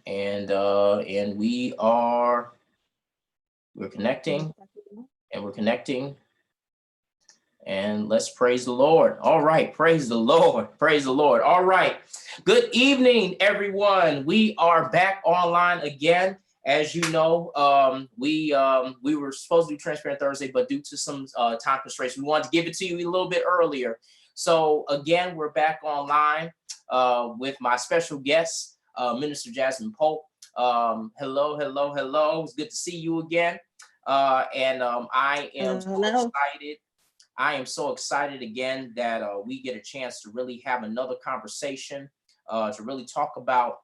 And we're connecting, and we're connecting. And let's praise the Lord. All right, praise the Lord. Praise the Lord. All right. Good evening, everyone. We are back online again. As you know, we were supposed to do Transparent Thursday, but due to some time constraints, we wanted to give it to you a little bit earlier. So again, we're back online with my special guest, Minister Jasmine Pope. Hello, hello, hello. It's good to see you again. I am so excited. I am so excited again that we get a chance to really have another conversation, to really talk about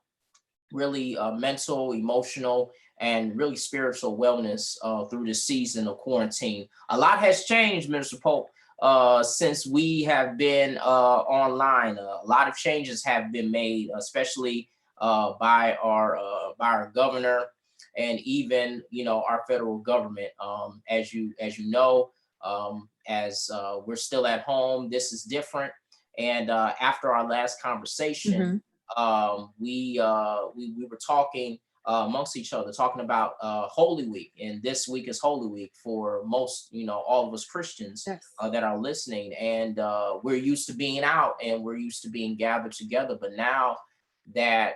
really mental, emotional, and really spiritual wellness through this season of quarantine. A lot has changed, Minister Pope, since we have been online. A lot of changes have been made, especially by our governor and even our federal government. As you know, as we're still at home, this is different. And after our last conversation, we were talking amongst each other, talking about Holy Week, and this week is Holy Week for most, all of us Christians that are listening. And we're used to being out and we're used to being gathered together, but now that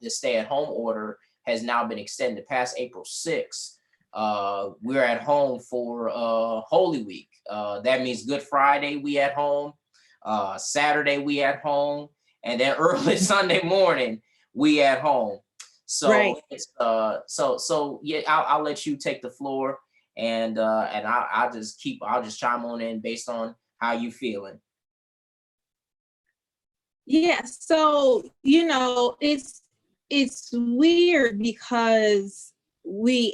this stay-at-home order has now been extended past April 6th. We're at home for Holy Week. That means Good Friday we at home, Saturday we at home, and then early Sunday morning we at home. So it's so yeah, I'll let you take the floor, and I'll just chime on in based on how you feeling. Yeah, so it's weird because we're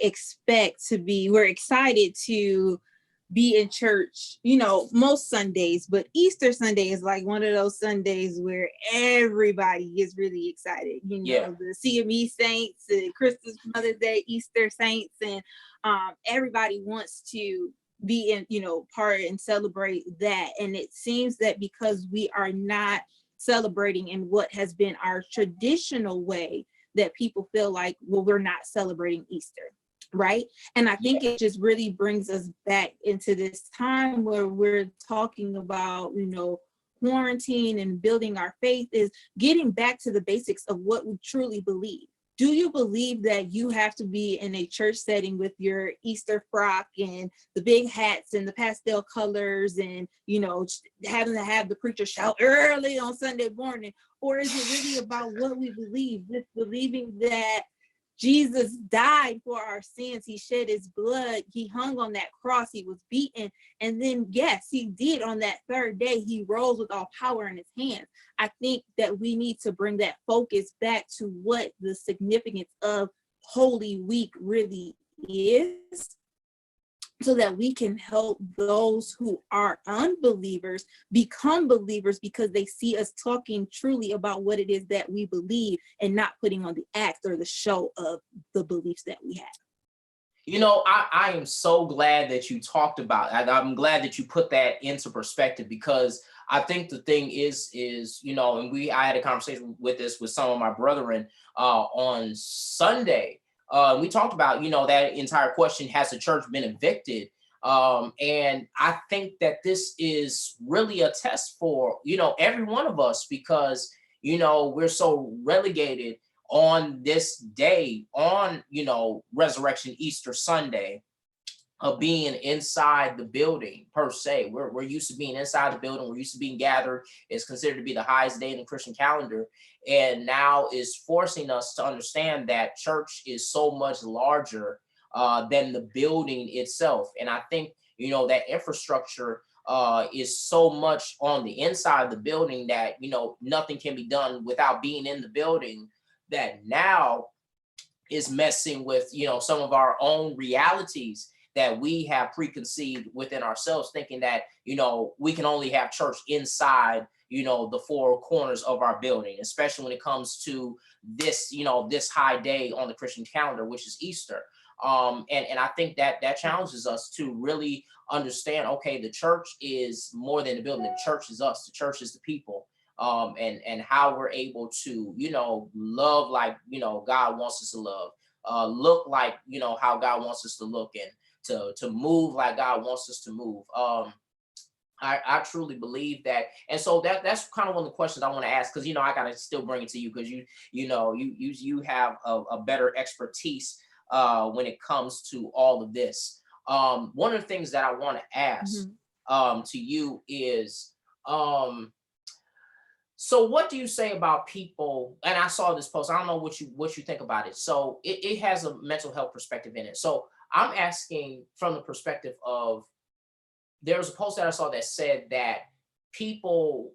excited to be in church, most Sundays, but Easter Sunday is like one of those Sundays where everybody gets really excited. The CME saints, the Christmas, Mother's Day, Easter saints, and everybody wants to be in, part and celebrate that. And it seems that because we are not celebrating in what has been our traditional way, that people feel like, well, we're not celebrating Easter. Right. And I think it just really brings us back into this time where we're talking about, quarantine and building our faith, is getting back to the basics of what we truly believe. Do you believe that you have to be in a church setting with your Easter frock and the big hats and the pastel colors and, having to have the preacher shout early on Sunday morning? Or is it really about what we believe, just believing that Jesus died for our sins? He shed his blood. He hung on that cross. He was beaten. And then, yes, he did on that third day. He rose with all power in his hands. I think that we need to bring that focus back to what the significance of Holy Week really is, so that we can help those who are unbelievers become believers, because they see us talking truly about what it is that we believe and not putting on the act or the show of the beliefs that we have. I am so glad that you talked about it. I'm glad that you put that into perspective, because I think the thing is, and I had a conversation with some of my brethren on Sunday. We talked about, that entire question, has the church been evicted? And I think that this is really a test for, every one of us, because, we're so relegated on this day, on, Resurrection Easter Sunday, of being inside the building per se. We're used to being inside the building. We're used to being gathered. It's considered to be the highest day in the Christian calendar. And now is forcing us to understand that church is so much larger than the building itself. And I think, that infrastructure is so much on the inside of the building that, nothing can be done without being in the building, that now is messing with, some of our own realities that we have preconceived within ourselves, thinking that, we can only have church inside, the four corners of our building, especially when it comes to this, this high day on the Christian calendar, which is Easter. And I think that challenges us to really understand, okay, the church is more than the building. The church is us. The church is the people. and how we're able to, love like, God wants us to love, look like, how God wants us to look, and to move like God wants us to move. I truly believe that, and so that's kind of one of the questions I want to ask, because I gotta still bring it to you, because you have a better expertise when it comes to all of this. One of the things that I want to ask to you is, so what do you say about people? And I saw this post. I don't know what you think about it. So it has a mental health perspective in it. So I'm asking from the perspective of, there was a post that I saw that said that people,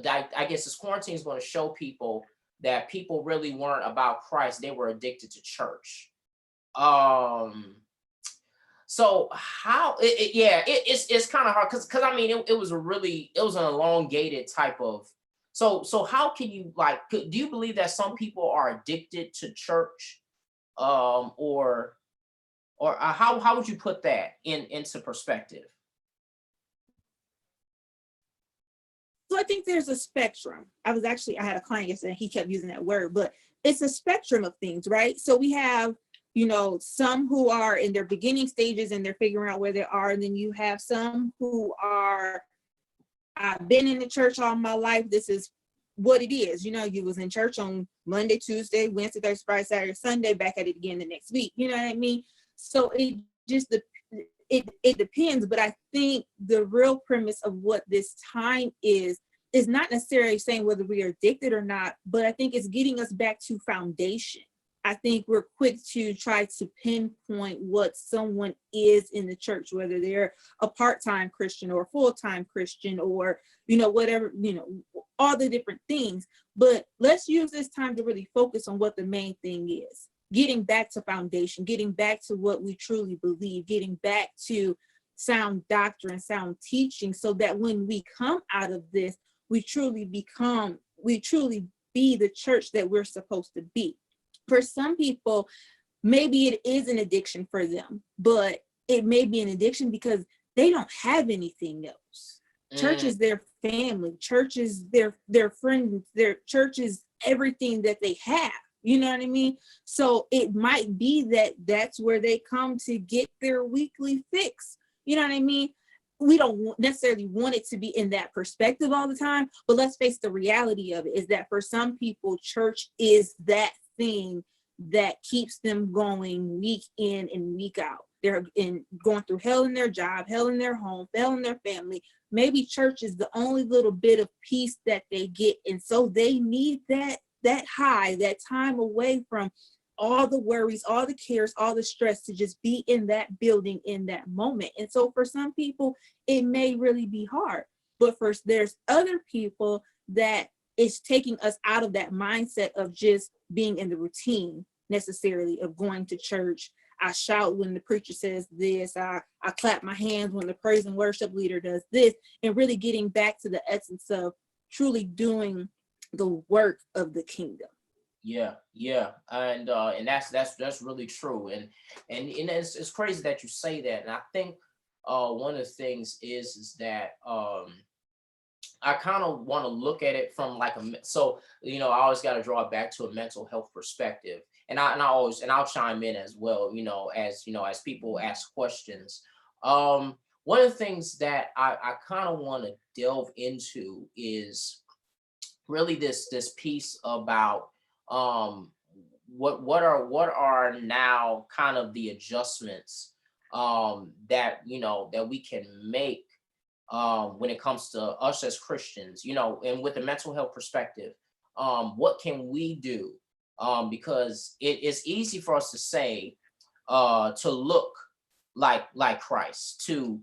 I guess this quarantine is going to show people that people really weren't about Christ. They were addicted to church. So how, it's kind of hard, because I mean, it was an elongated type of, so how can you, like, do you believe that some people are addicted to church? Or how would you put that into perspective? So I think there's a spectrum. I had a client yesterday, he kept using that word, but it's a spectrum of things, right? So we have, some who are in their beginning stages and they're figuring out where they are. And then you have some who are, I've been in the church all my life. This is what it is. You was in church on Monday, Tuesday, Wednesday, Thursday, Friday, Saturday, Sunday, back at it again the next week. You know what I mean? So it depends, but I think the real premise of what this time is not necessarily saying whether we are addicted or not, but I think it's getting us back to foundation. I think we're quick to try to pinpoint what someone is in the church, whether they're a part-time Christian or a full-time Christian, or, whatever, all the different things. But let's use this time to really focus on what the main thing is. Getting back to foundation, getting back to what we truly believe, getting back to sound doctrine, sound teaching, so that when we come out of this, we truly be the church that we're supposed to be. For some people, maybe it is an addiction for them, but it may be an addiction because they don't have anything else. Church is their family. Church is their friends. Their church is everything that they have. You know what I mean? So it might be that that's where they come to get their weekly fix. You know what I mean? We don't necessarily want it to be in that perspective all the time, but let's face the reality of it is that for some people, church is that thing that keeps them going week in and week out. They're going through hell in their job, hell in their home, hell in their family. Maybe church is the only little bit of peace that they get. And so they need that high, that time away from all the worries, all the cares, all the stress, to just be in that building in that moment. And so for some people, it may really be hard. But there's other people that it's taking us out of that mindset of just being in the routine necessarily of going to church. I shout when the preacher says this. I clap my hands when the praise and worship leader does this, and really getting back to the essence of truly doing the work of the kingdom. Yeah, and that's really true, and it's crazy that you say that, and I think one of the things is that I kind of want to look at it from like I always got to draw it back to a mental health perspective, and I'll chime in as well, as people ask questions. One of the things that I kind of want to delve into is really this piece about what are now kind of the adjustments that we can make when it comes to us as Christians, and with the mental health perspective, what can we do? Because it's easy for us to say to look like Christ, to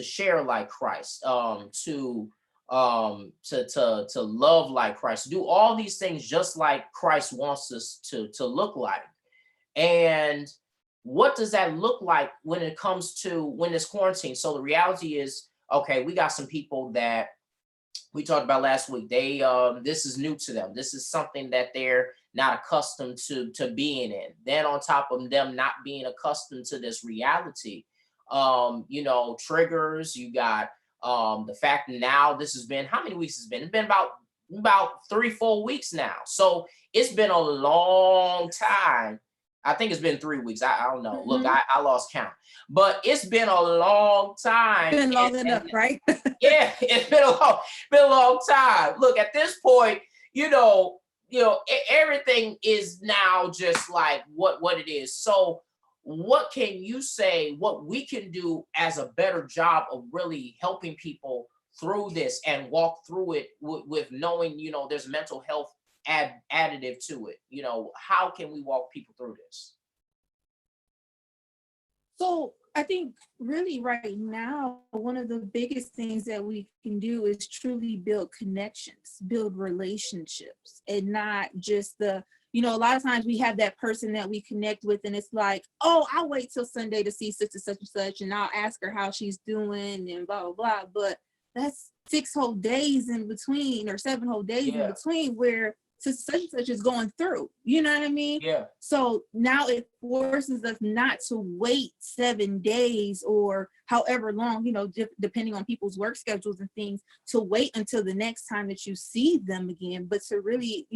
share like Christ, to love like Christ, do all these things just like Christ wants us to look like. And what does that look like when it comes to when it's quarantine? So the reality is, okay, we got some people that we talked about last week. They this is new to them. This is something that they're not accustomed to being in. Then on top of them not being accustomed to this reality, triggers, you got The fact now this has been, how many weeks has been? It's been about 3-4 weeks now. So it's been a long time. I think it's been 3 weeks. I don't know. Look, I lost count, but it's been a long time. Been long enough, right? Yeah, it's been a long time. Look, at this point, everything is now just like what it is. So what can you say, what we can do as a better job of really helping people through this and walk through it with knowing, there's mental health additive to it? How can we walk people through this? So I think really right now, one of the biggest things that we can do is truly build connections, build relationships, and not just a lot of times we have that person that we connect with and it's like, oh, I'll wait till Sunday to see such and such and such, and I'll ask her how she's doing and blah, blah, blah. But that's 6 whole days in between, or 7 whole days in between, where such and such is going through, you know what I mean? Yeah. So now it forces us not to wait 7 days or however long, depending on people's work schedules and things, to wait until the next time that you see them again, but to really,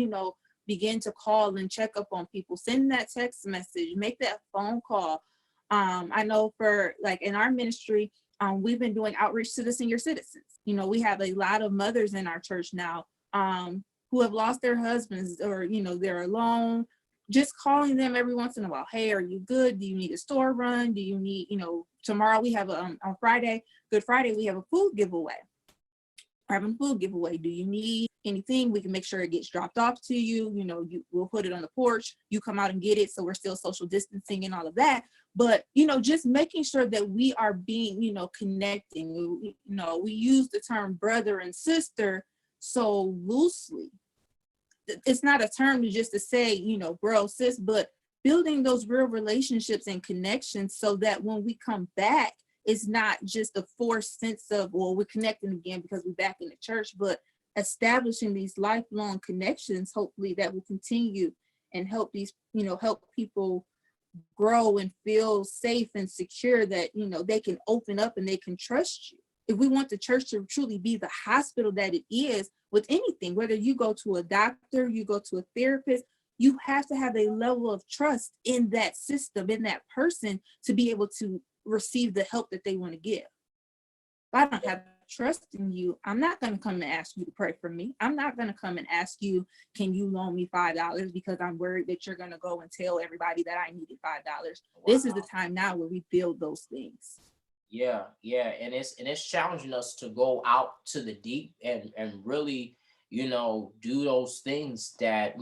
begin to call and check up on people, send that text message, make that phone call. I know for like in our ministry, we've been doing outreach to the senior citizens. We have a lot of mothers in our church now, who have lost their husbands, or, they're alone. Just calling them every once in a while. Hey, are you good? Do you need a store run? Do you need, tomorrow we have on Friday, Good Friday, we have a food giveaway. We're having a food giveaway. Do you need anything? We can make sure it gets dropped off to you. We'll put it on the porch. You come out and get it. So we're still social distancing and all of that. But, just making sure that we are being, connecting. We use the term brother and sister so loosely. It's not a term to say, bro, sis, but building those real relationships and connections so that when we come back, it's not just a forced sense of, well, we're connecting again because we're back in the church, but establishing these lifelong connections, hopefully that will continue and help help people grow and feel safe and secure, that, they can open up and they can trust you. If we want the church to truly be the hospital that it is with anything, whether you go to a doctor, you go to a therapist, you have to have a level of trust in that system, in that person, to be able to receive the help that they want to give. If I don't have trust in you, I'm not going to come and ask you to pray for me. I'm not going to come and ask you, can you loan me $5, because I'm worried that you're going to go and tell everybody that I needed $5. Wow. This is the time now where we build those things. Yeah. And it's challenging us to go out to the deep and really, do those things that,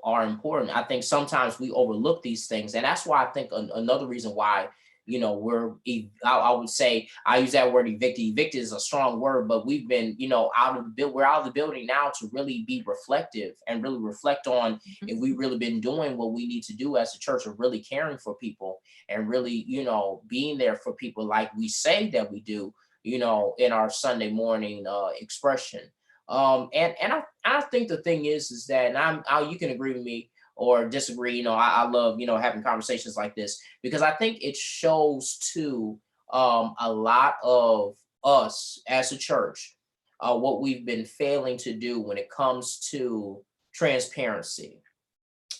are important. I think sometimes we overlook these things. And that's why I think another reason why, I would say, I use that word evicted. Evicted is a strong word, but we've been, we're out of the building now to really be reflective and really reflect on if we really been doing what we need to do as a church, of really caring for people and really, being there for people like we say that we do, in our Sunday morning expression. And I think the thing is that, and you can agree with me or disagree. I love, having conversations like this, because I think it shows to a lot of us as a church what we've been failing to do when it comes to transparency.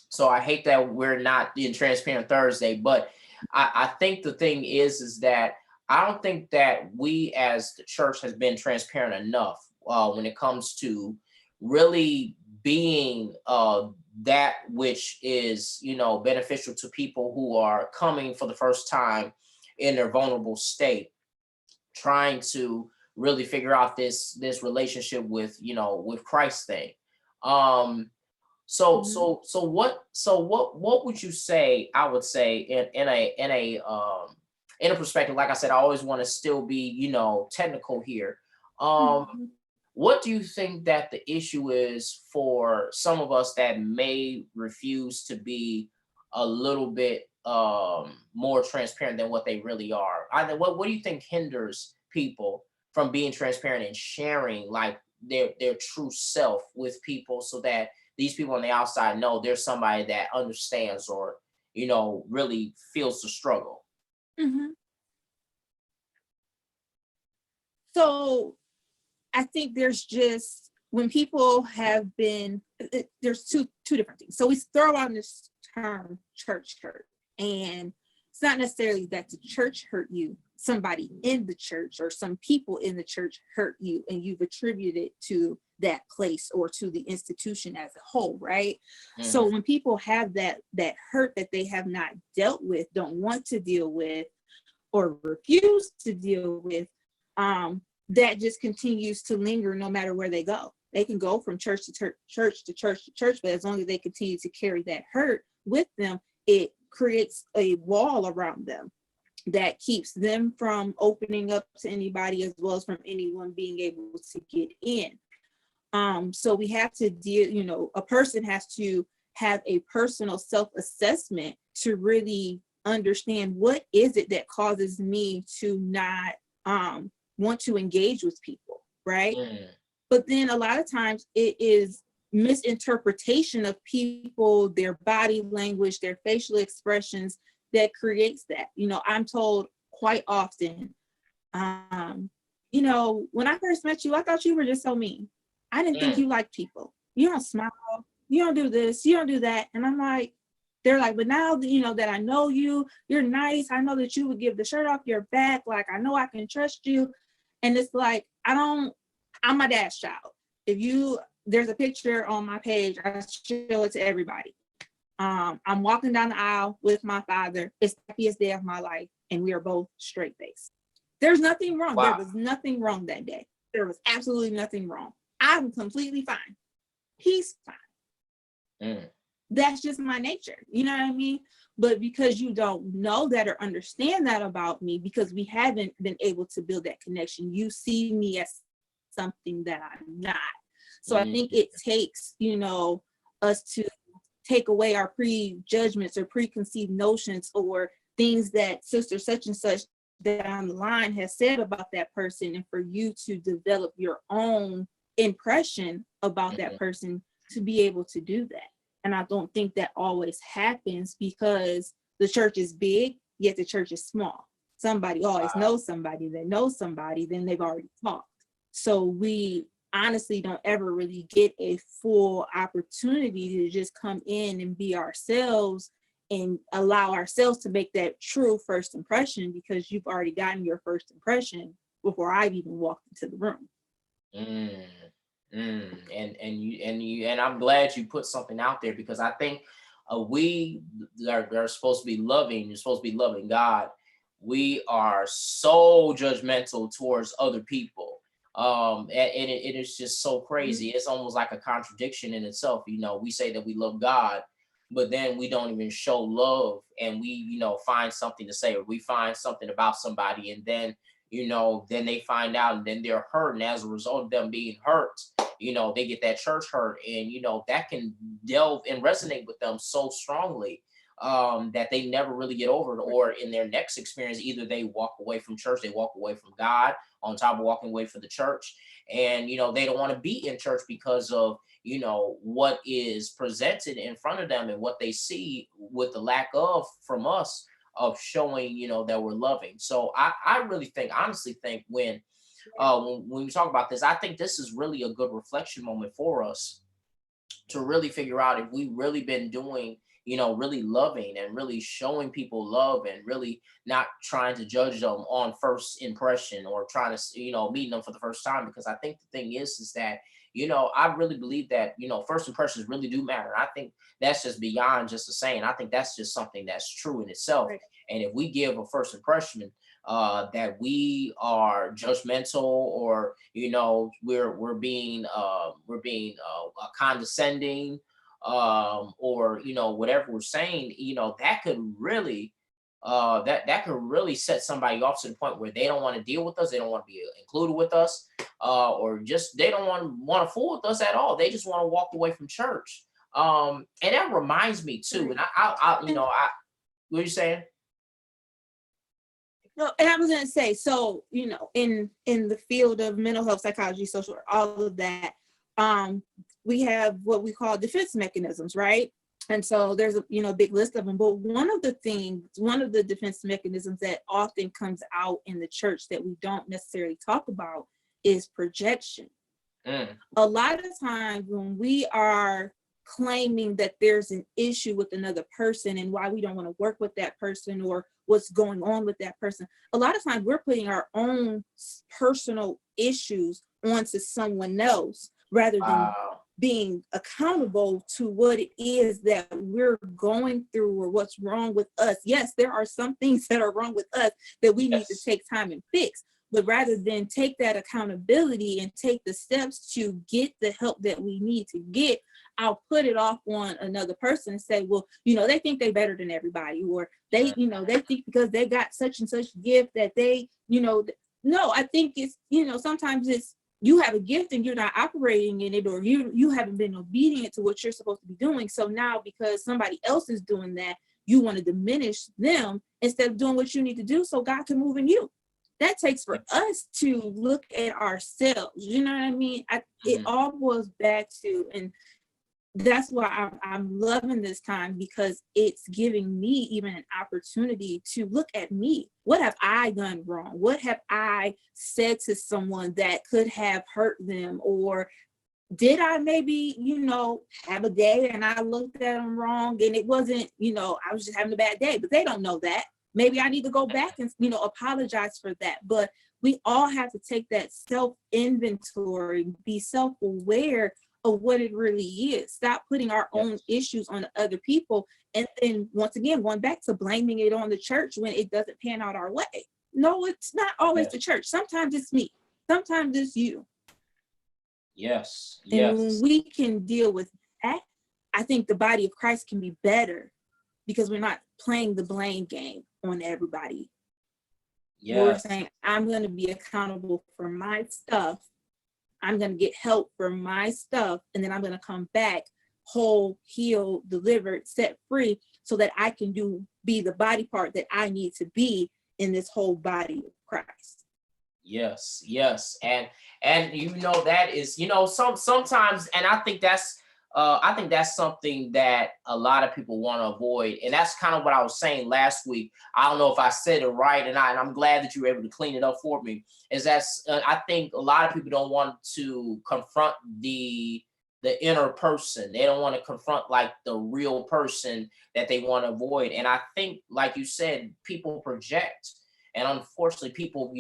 So I hate that we're not in Transparent Thursday, but I think the thing is that I don't think that we as the church has been transparent enough when it comes to really being that which is, beneficial to people who are coming for the first time in their vulnerable state, trying to really figure out this relationship with, with Christ thing. So what would you say? I would say in a perspective, like I said, I always want to still be, technical here. What do you think that the issue is for some of us that may refuse to be a little bit more transparent than what they really are? What do you think hinders people from being transparent and sharing like their true self with people, so that these people on the outside know there's somebody that understands or, really feels the struggle? Mm-hmm. So I think there's just, when people have been, there's two different things. So we throw out this term church hurt, and it's not necessarily that the church hurt you. Somebody in the church or some people in the church hurt you, and you've attributed it to that place or to the institution as a whole, right? Mm-hmm. So when people have that hurt that they have not dealt with, don't want to deal with, or refuse to deal with, that just continues to linger no matter where they go. They can go from church to church to church to church, but as long as they continue to carry that hurt with them, it creates a wall around them that keeps them from opening up to anybody, as well as from anyone being able to get in. So we have to deal, a person has to have a personal self-assessment to really understand, what is it that causes me to not want to engage with people, right? Mm. But then a lot of times it is misinterpretation of people, their body language, their facial expressions that creates that. I'm told quite often, when I first met you, I thought you were just so mean. I didn't think you liked people. You don't smile, you don't do this, you don't do that. And I'm like, they're like, but now, that I know you, you're nice. I know that you would give the shirt off your back. Like, I know I can trust you. And it's like, I'm my dad's child. There's a picture on my page, I show it to everybody. I'm walking down the aisle with my father. It's the happiest day of my life. And we are both straight faced. There's nothing wrong. Wow. There was nothing wrong that day. There was absolutely nothing wrong. I'm completely fine. He's fine. Mm. That's just my nature. You know what I mean? But because you don't know that or understand that about me, because we haven't been able to build that connection, you see me as something that I'm not. So I think it takes, us to take away our prejudgments or preconceived notions or things that sister such and such down the line has said about that person, and for you to develop your own impression about that person to be able to do that. And I don't think that always happens, because the church is big, yet the church is small. Somebody always knows somebody that knows somebody, then they've already talked. So we honestly don't ever really get a full opportunity to just come in and be ourselves and allow ourselves to make that true first impression, because you've already gotten your first impression before I've even walked into the room. And I'm glad you put something out there, because I think we are supposed to be loving. You're supposed to be loving God. We are so judgmental towards other people. And it is just so crazy. It's almost like a contradiction in itself. We say that we love God, but then we don't even show love, and we, find something to say, or we find something about somebody, and then, then they find out, and then they're hurt. And as a result of them being hurt, they get that church hurt, and, that can delve and resonate with them so strongly that they never really get over it. Or in their next experience, either they walk away from church, they walk away from God on top of walking away from the church. And, they don't want to be in church because of, what is presented in front of them and what they see with the lack of from us of showing, that we're loving. So I really honestly think when we talk about this, I think this is really a good reflection moment for us to really figure out if we really been doing, really loving and really showing people love, and really not trying to judge them on first impression, or trying to, meeting them for the first time. Because I think the thing is that, I really believe that, first impressions really do matter. I think that's just beyond just a saying. I think that's just something that's true in itself. Right. And if we give a first impression that we are judgmental, or we're being condescending, or whatever we're saying, that could really that could really set somebody off to the point where they don't want to deal with us, they don't want to be included with us, or just they don't want to fool with us at all. They just want to walk away from church. And that reminds me too, and I what are you saying? No, and I was going to say, so, in the field of mental health, psychology, social work, all of that, we have what we call defense mechanisms, right? And so there's a big list of them. But one of the defense mechanisms that often comes out in the church that we don't necessarily talk about is projection. A lot of times when we are claiming that there's an issue with another person and why we don't want to work with that person or what's going on with that person, a lot of times we're putting our own personal issues onto someone else rather than being accountable to what it is that we're going through or what's wrong with us. Yes, there are some things that are wrong with us that we need to take time and fix. But rather than take that accountability and take the steps to get the help that we need to get, I'll put it off on another person and say, well, they think they're better than everybody, or they think because they got such and such gift that they, no, I think it's, sometimes it's, you have a gift and you're not operating in it, or you haven't been obedient to what you're supposed to be doing. So now because somebody else is doing that, you want to diminish them instead of doing what you need to do so God can move in you. That takes for us to look at ourselves. You know what I mean? It all boils back to, and that's why I'm loving this time, because it's giving me even an opportunity to look at me. What have I done wrong? What have I said to someone that could have hurt them? Or did I maybe, have a day and I looked at them wrong and it wasn't, I was just having a bad day, but they don't know that. Maybe I need to go back and, apologize for that. But we all have to take that self-inventory, be self-aware of what it really is. Stop putting our own issues on other people. And then once again, going back to blaming it on the church when it doesn't pan out our way. No, it's not always the church. Sometimes it's me. Sometimes it's you. Yes. And when we can deal with that, I think the body of Christ can be better because we're not playing the blame game on everybody. We're saying, I'm going to be accountable for my stuff. I'm going to get help for my stuff. And then I'm going to come back whole, healed, delivered, set free, so that I can be the body part that I need to be in this whole body of Christ. Yes. And that is, sometimes, and I think that's something that a lot of people want to avoid. And that's kind of what I was saying last week. I don't know if I said it right, and I'm glad that you were able to clean it up for me. Is that I think a lot of people don't want to confront the inner person. They don't want to confront like the real person that they want to avoid. And I think, like you said, people project. And unfortunately, people,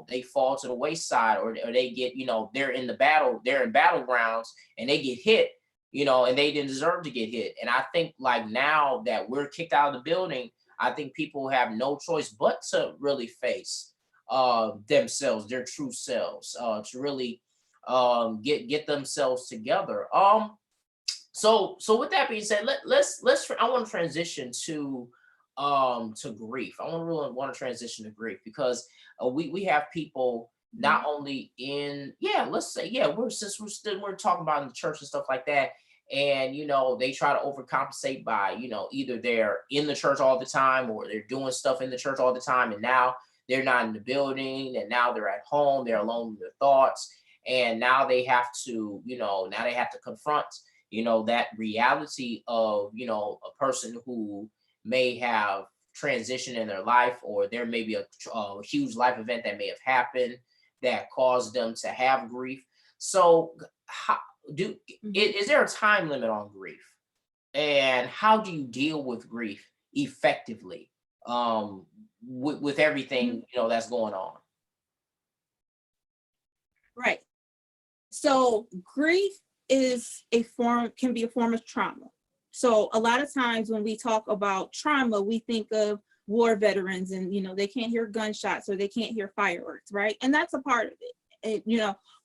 they fall to the wayside, or they get, they're in battlegrounds and they get hit, and they didn't deserve to get hit. And I think like now that we're kicked out of the building, I think people have no choice but to really face themselves, their true selves, to really get themselves together. So with that being said, let's I want to transition to grief. I really want to transition to grief, because we have people not only in let's say we're talking about in the church and stuff like that, and they try to overcompensate by either they're in the church all the time, or they're doing stuff in the church all the time, and now they're not in the building, and now they're at home, they're alone with their thoughts, and now they have to confront that reality of a person who may have transitioned in their life, or there may be a huge life event that may have happened that caused them to have grief. So is there a time limit on grief, and how do you deal with grief effectively with everything that's going on? Right. So grief can be a form of trauma. So a lot of times when we talk about trauma, we think of war veterans, and they can't hear gunshots or they can't hear fireworks, right? And that's a part of it,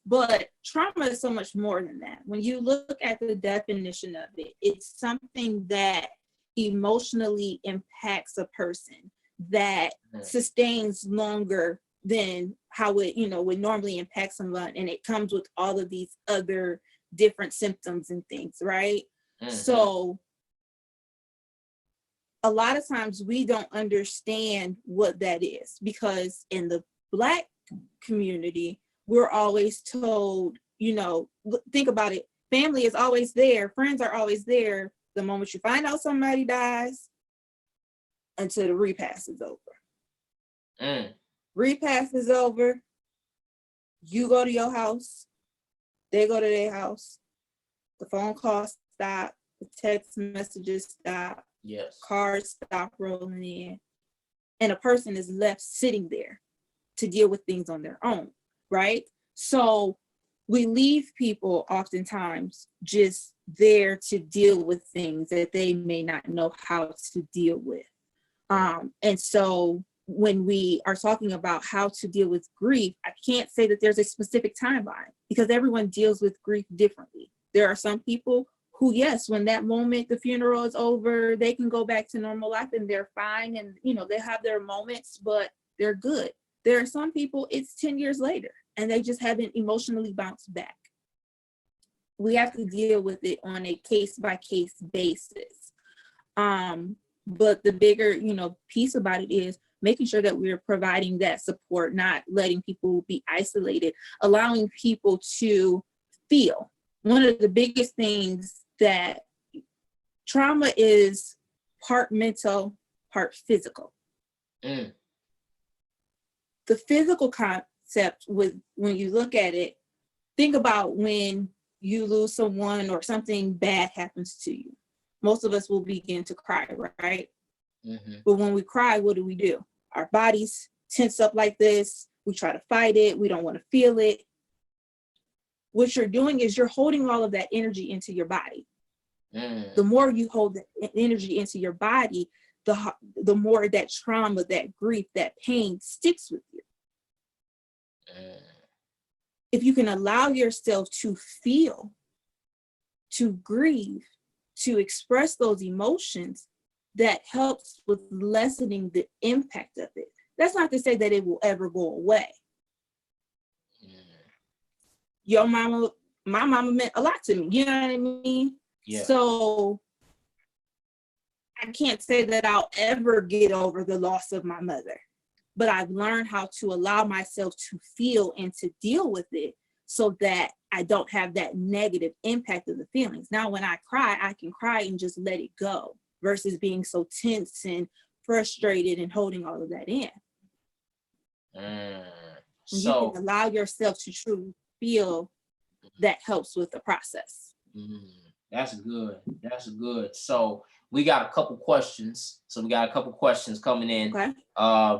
but trauma is so much more than that. When you look at the definition of it, it's something that emotionally impacts a person, that sustains longer than how it would normally impact someone, and it comes with all of these other different symptoms and things, right? So a lot of times we don't understand what that is, because in the Black community, we're always told, think about it, family is always there, friends are always there, the moment you find out somebody dies until the repast is over. Repast is over. You go to your house. They go to their house. The phone calls stop. The text messages stop. Yes. Cars stop rolling in. And a person is left sitting there to deal with things on their own, right? So we leave people oftentimes just there to deal with things that they may not know how to deal with. And so when we are talking about how to deal with grief, I can't say that there's a specific timeline because everyone deals with grief differently. There are some people who, yes, when that moment, the funeral is over, they can go back to normal life and they're fine. And, you know, they have their moments, but they're good. There are some people, it's 10 years later and they just haven't emotionally bounced back. We have to deal with it on a case-by-case basis. But the bigger, you know, piece about it is making sure that we're providing that support, not letting people be isolated, allowing people to feel. One of the biggest things that trauma is part mental, part physical. The physical concept with when you look at it, think about when you lose someone or something bad happens to you. Most of us will begin to cry, right? But when we cry, what do? Our bodies tense up like this. We try to fight it. We don't want to feel it. What you're doing is you're holding all of that energy into your body. The more you hold that energy into your body, the more that trauma, that grief, that pain sticks with you. If you can allow yourself to feel, to grieve, to express those emotions, that helps with lessening the impact of it. That's not to say that it will ever go away. My mama meant a lot to me, you know what I mean? Yeah. So I can't say that I'll ever get over the loss of my mother, but I've learned how to allow myself to feel and to deal with it so that I don't have that negative impact of the feelings. Now, when I cry, I can cry and just let it go versus being so tense and frustrated and holding all of that in. So you can allow yourself to truly feel, that helps with the process. That's good. That's good. So we got a couple questions. Coming in. Okay.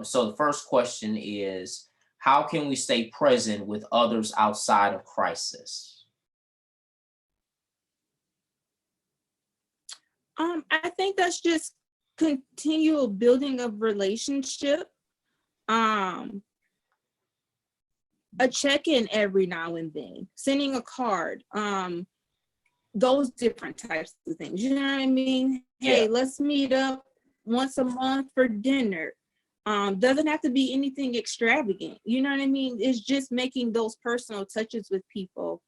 So the first question is, how can we stay present with others outside of crisis? I think that's just continual building of relationship. A check-in every now and then, sending a card, those different types of things. You know what I mean? Yeah. Hey, let's meet up once a month for dinner. Doesn't have to be anything extravagant. You know what I mean? It's just making those personal touches with people.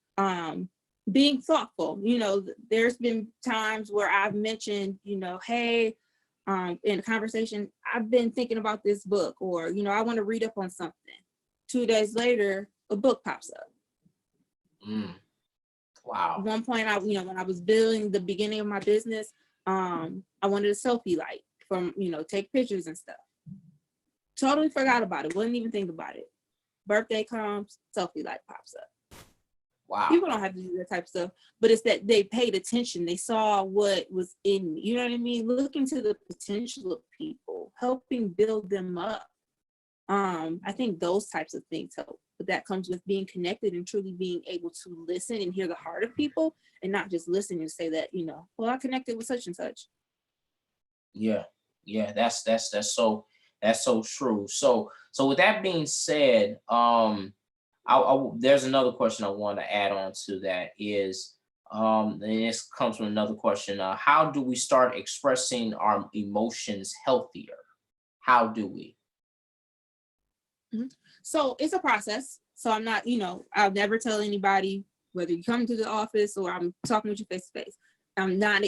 Being thoughtful. You know, there's been times where I've mentioned, you know, hey, in a conversation, I've been thinking about this book, or, you know, I want to read up on something. 2 days later, a book pops up. Wow. At one point, when I was building the beginning of my business, I wanted a selfie light from, take pictures and stuff. Totally forgot about it. Wouldn't even think about it. Birthday comes, selfie light pops up. Wow. People don't have to do that type of stuff, but it's that they paid attention. They saw what was in me. You know what I mean? Looking to the potential of people, helping build them up. I think those types of things help. But that comes with being connected and truly being able to listen and hear the heart of people, and not just listen and say that, well, I connected with such and such. Yeah, that's so true. So with that being said, there's another question I want to add on to that is, and this comes from another question. How do we start expressing our emotions healthier? How do we? Mm-hmm. So it's a process. So I'm not, I'll never tell anybody, whether you come to the office or I'm talking with you face to face, I'm not,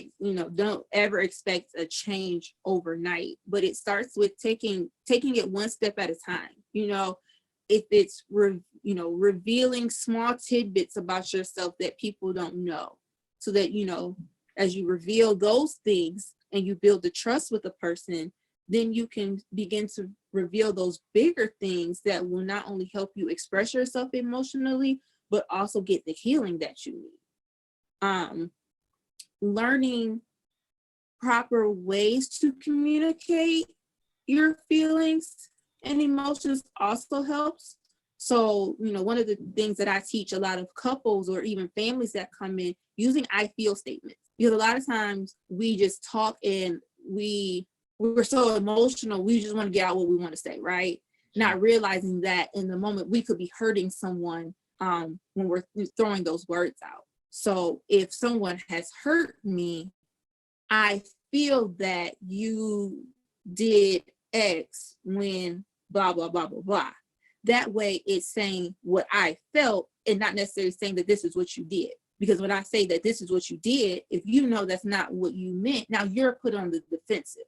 don't ever expect a change overnight, but it starts with taking it one step at a time. If it's, revealing small tidbits about yourself that people don't know, so that, as you reveal those things and you build the trust with the person, then you can begin to reveal those bigger things that will not only help you express yourself emotionally, but also get the healing that you need. Learning proper ways to communicate your feelings and emotions also helps. So, one of the things that I teach a lot of couples or even families that come in, using I feel statements, because a lot of times we just talk and we're so emotional, we just want to get out what we want to say, right? Not realizing that in the moment we could be hurting someone when we're throwing those words out. So if someone has hurt me, I feel that you did X when blah, blah, blah, blah, blah. That way it's saying what I felt and not necessarily saying that this is what you did. Because when I say that this is what you did, if you know that's not what you meant, now you're put on the defensive.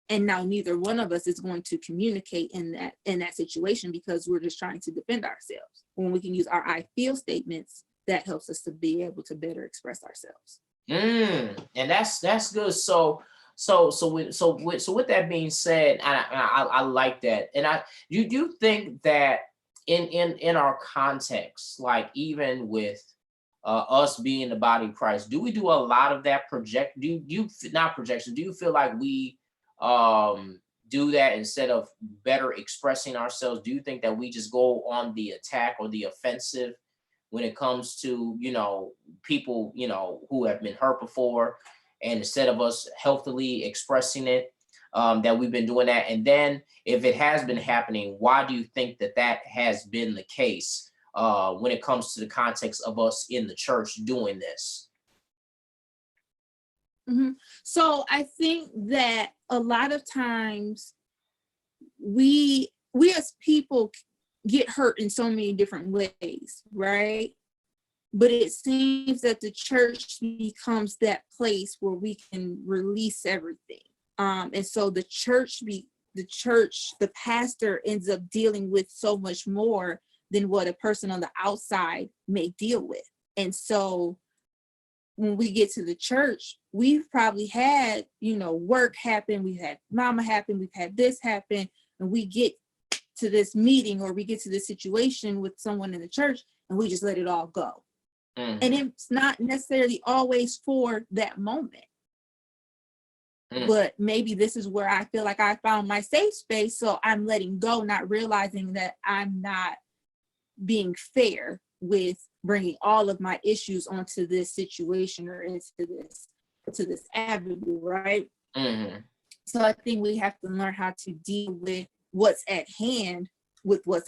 And now neither one of us is going to communicate in that situation because we're just trying to defend ourselves. When we can use our I feel statements, that helps us to be able to better express ourselves. And that's good. So with that being said, I like that. And you do think that in our context, like even with us being the body of Christ, do we do a lot of that do you feel like we do that instead of better expressing ourselves? Do you think that we just go on the attack or the offensive when it comes to, people, who have been hurt before, and instead of us healthily expressing it, that we've been doing that? And then if it has been happening, why do you think that has been the case when it comes to the context of us in the church doing this? Mm-hmm. So I think that a lot of times we as people get hurt in so many different ways, right? But it seems that the church becomes that place where we can release everything. And so the pastor ends up dealing with so much more than what a person on the outside may deal with. And so when we get to the church, we've probably had, work happen, we've had mama happen, we've had this happen, and we get to this meeting or we get to this situation with someone in the church and we just let it all go. Mm-hmm. And it's not necessarily always for that moment. Mm-hmm. But maybe this is where I feel like I found my safe space. So I'm letting go, not realizing that I'm not being fair with bringing all of my issues onto this situation or into this avenue, right? Mm-hmm. So I think we have to learn how to deal with what's at hand with what's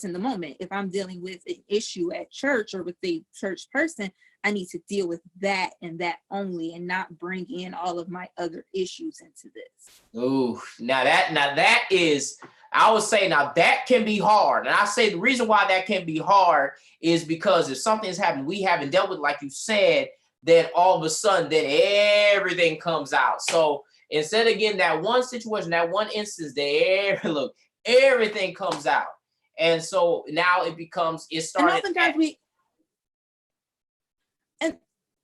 in the moment. If I'm dealing with an issue at church or with a church person, I need to deal with that and that only, and not bring in all of my other issues into this. Ooh, now that is, I would say, now that can be hard. And I say the reason why that can be hard is because if something's happened we haven't dealt with, like you said, then all of a sudden then everything comes out. So instead of getting that one situation, that one instance, everything comes out. And so now it started. And oftentimes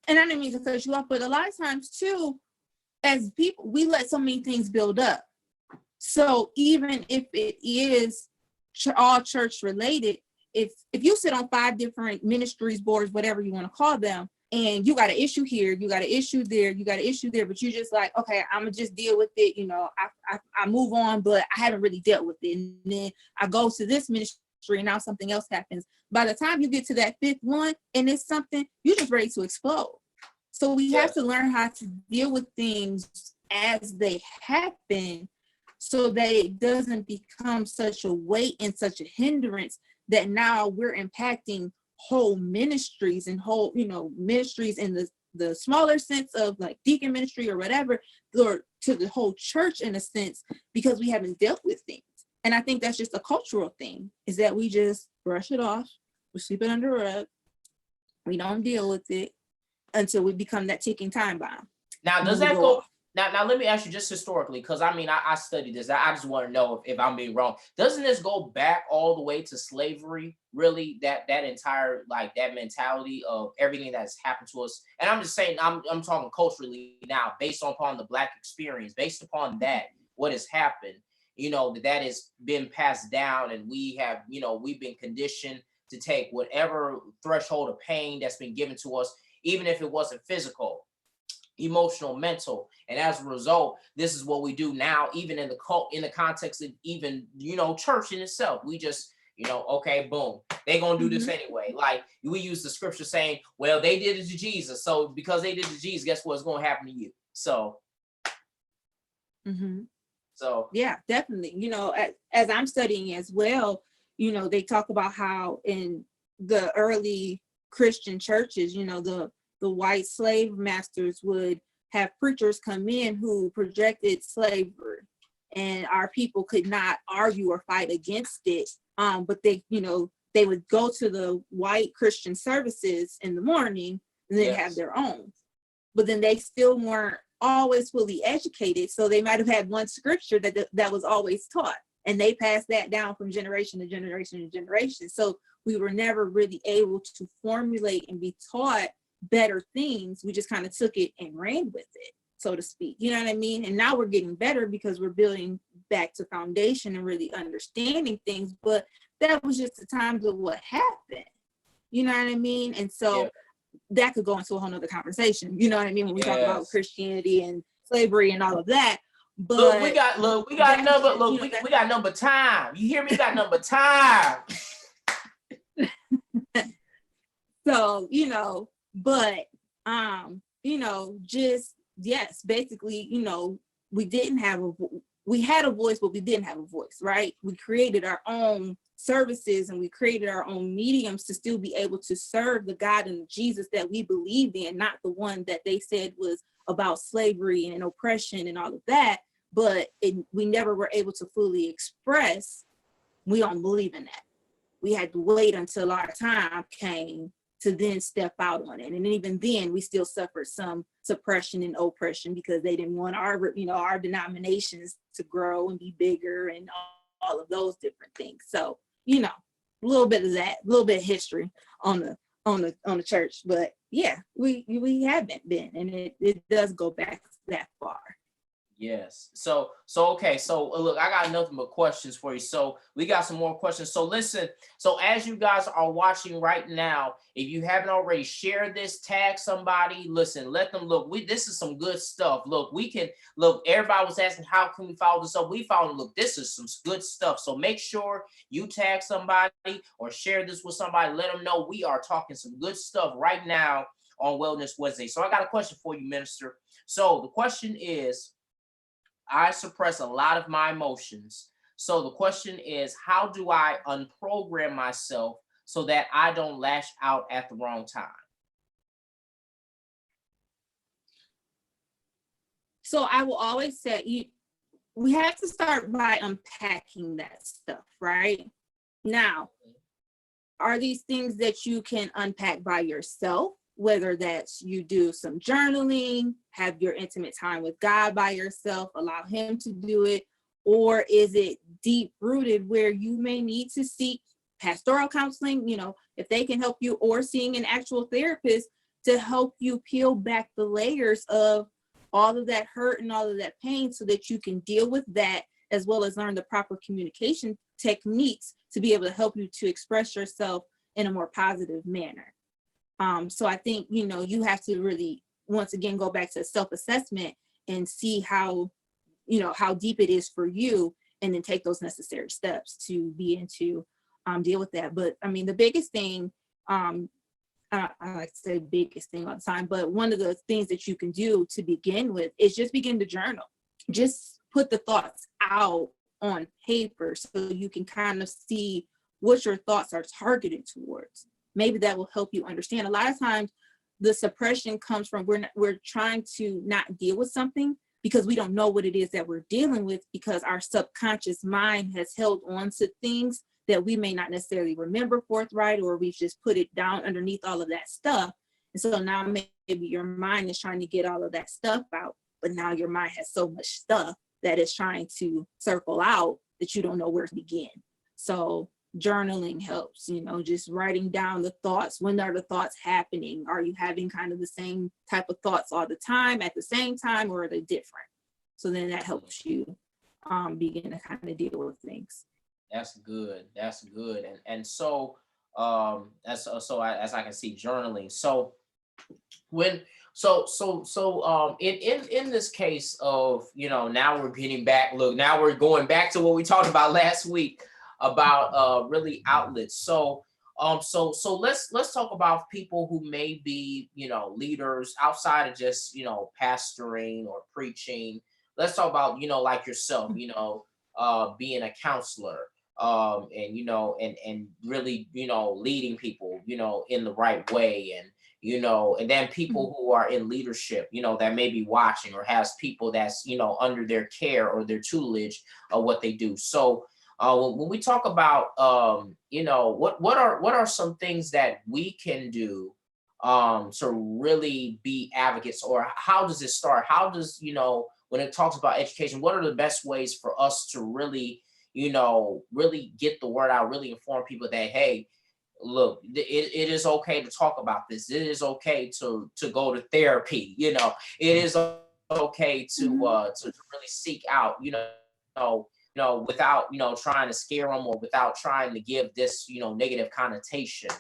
and I didn't mean to cut you off, but a lot of times too, as people, we let so many things build up. So even if it is all church related, if you sit on 5 different ministries, boards, whatever you want to call them, and you got an issue here, you got an issue there, you got an issue there, but you just like, okay, I'm gonna just deal with it. I move on, but I haven't really dealt with it. And then I go to this ministry and now something else happens. By the time you get to that 5th one and it's something, you're just ready to explode. So we have to learn how to deal with things as they happen so that it doesn't become such a weight and such a hindrance that now we're impacting whole ministries and whole, ministries in the smaller sense of like deacon ministry or whatever, or to the whole church in a sense, because we haven't dealt with things. And I think that's just a cultural thing, is that we just brush it off, we sweep it under a rug, we don't deal with it until we become that ticking time bomb. Now, does that go Now let me ask you just historically, because I mean I studied this. I just want to know if I'm being wrong. Doesn't this go back all the way to slavery? Really, that entire like that mentality of everything that's happened to us. And I'm just saying, I'm talking culturally now, based upon the Black experience, based upon that, what has happened. That has been passed down, and we have, we've been conditioned to take whatever threshold of pain that's been given to us, even if it wasn't physical, emotional, mental. And as a result, this is what we do now, even in the context of even, church in itself. We just, okay, boom, they gonna do this anyway. Like we use the scripture saying, well, they did it to Jesus, so because they did it to Jesus, guess what's gonna happen to you? So so yeah, definitely. As I'm studying as well, they talk about how in the early Christian churches, the white slave masters would have preachers come in who projected slavery, and our people could not argue or fight against it. But they would go to the white Christian services in the morning and then have their own. But then they still weren't always fully educated. So they might have had one scripture that was always taught, and they passed that down from generation to generation to generation. So we were never really able to formulate and be taught better things. We just kind of took it and ran with it, so to speak. You know what I mean? And now we're getting better because we're building back to foundation and really understanding things. But that was just the times of what happened. You know what I mean? And so that could go into a whole nother conversation. You know what I mean? When we talk about Christianity and slavery and all of that. But we got number time. You hear me? We got number time. So, but just yes, basically, we had a voice, but we didn't have a voice, right? We created our own services and we created our own mediums to still be able to serve the God and Jesus that we believed in, not the one that they said was about slavery and oppression and all of that. But we never were able to fully express, we don't believe in that. We had to wait until our time came to then step out on it. And even then we still suffered some suppression and oppression because they didn't want our denominations to grow and be bigger and all of those different things. So, a little bit of that, a little bit of history on the church. But yeah, we haven't been, and it does go back that far. Yes. So okay. So look, I got nothing but questions for you. So we got some more questions. So listen. So as you guys are watching right now, if you haven't already shared this, tag somebody. Listen, let them look. This is some good stuff. Look, everybody was asking how can we follow this up. We follow. Look, this is some good stuff. So make sure you tag somebody or share this with somebody. Let them know we are talking some good stuff right now on Wellness Wednesday. So I got a question for you, Minister. So the question is, I suppress a lot of my emotions. So the question is, how do I unprogram myself so that I don't lash out at the wrong time? So I will always say, we have to start by unpacking that stuff, right? Now, are these things that you can unpack by yourself? Whether that's you do some journaling, have your intimate time with God by yourself, allow him to do it, or is it deep rooted where you may need to seek pastoral counseling, if they can help you, or seeing an actual therapist to help you peel back the layers of all of that hurt and all of that pain so that you can deal with that, as well as learn the proper communication techniques to be able to help you to express yourself in a more positive manner. So I think, you have to really, once again, go back to self-assessment and see how deep it is for you, and then take those necessary steps to be able to deal with that. But I mean, the biggest thing, I like to say biggest thing all the time, but one of the things that you can do to begin with is just begin to journal. Just put the thoughts out on paper so you can kind of see what your thoughts are targeted towards. Maybe that will help you understand. A lot of times the suppression comes from we're trying to not deal with something because we don't know what it is that we're dealing with, because our subconscious mind has held on to things that we may not necessarily remember forthright, or we've just put it down underneath all of that stuff. And so now maybe your mind is trying to get all of that stuff out. but now your mind has so much stuff that it's trying to circle out that you don't know where to begin. So journaling helps, just writing down the thoughts. When are the thoughts happening? Are you having kind of the same type of thoughts all the time at the same time, or are they different? So then that helps you begin to kind of deal with things. That's good. That's good. And so as I can see, journaling. So when in this case of, now we're getting back, look, now we're going back to what we talked about last week about really outlets. So let's talk about people who may be, leaders outside of just, pastoring or preaching. Let's talk about, like yourself, being a counselor, and really, leading people, in the right way, and then people who are in leadership, that may be watching or has people that's, under their care or their tutelage of what they do. So when we talk about, what are some things that we can do to really be advocates, or how does it start? How does, when it talks about education, what are the best ways for us to really, really get the word out, really inform people that, hey, look, it is okay to talk about this. It is okay to go to therapy. It is okay to really seek out, without, trying to scare them, or without trying to give this, negative connotation,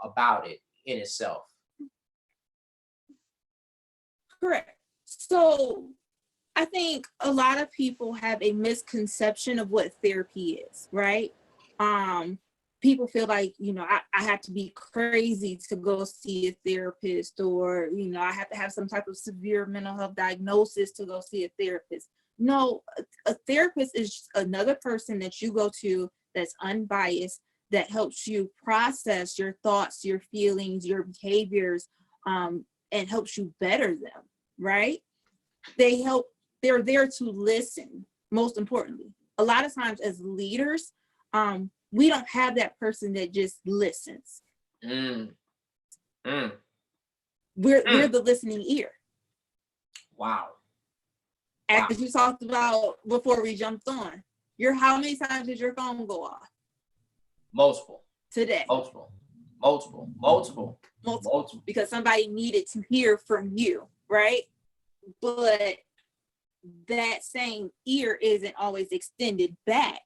about it in itself. Correct. So I think a lot of people have a misconception of what therapy is, right? People feel like, I have to be crazy to go see a therapist, or, I have to have some type of severe mental health diagnosis to go see a therapist. No, a therapist is just another person that you go to that's unbiased, that helps you process your thoughts, your feelings, your behaviors, and helps you better them, right? They're there to listen, most importantly. A lot of times as leaders, we don't have that person that just listens. We're the listening ear. Wow. As you talked about before we jumped on, how many times did your phone go off? Multiple. Today. Multiple. Because somebody needed to hear from you, right? But that same ear isn't always extended back.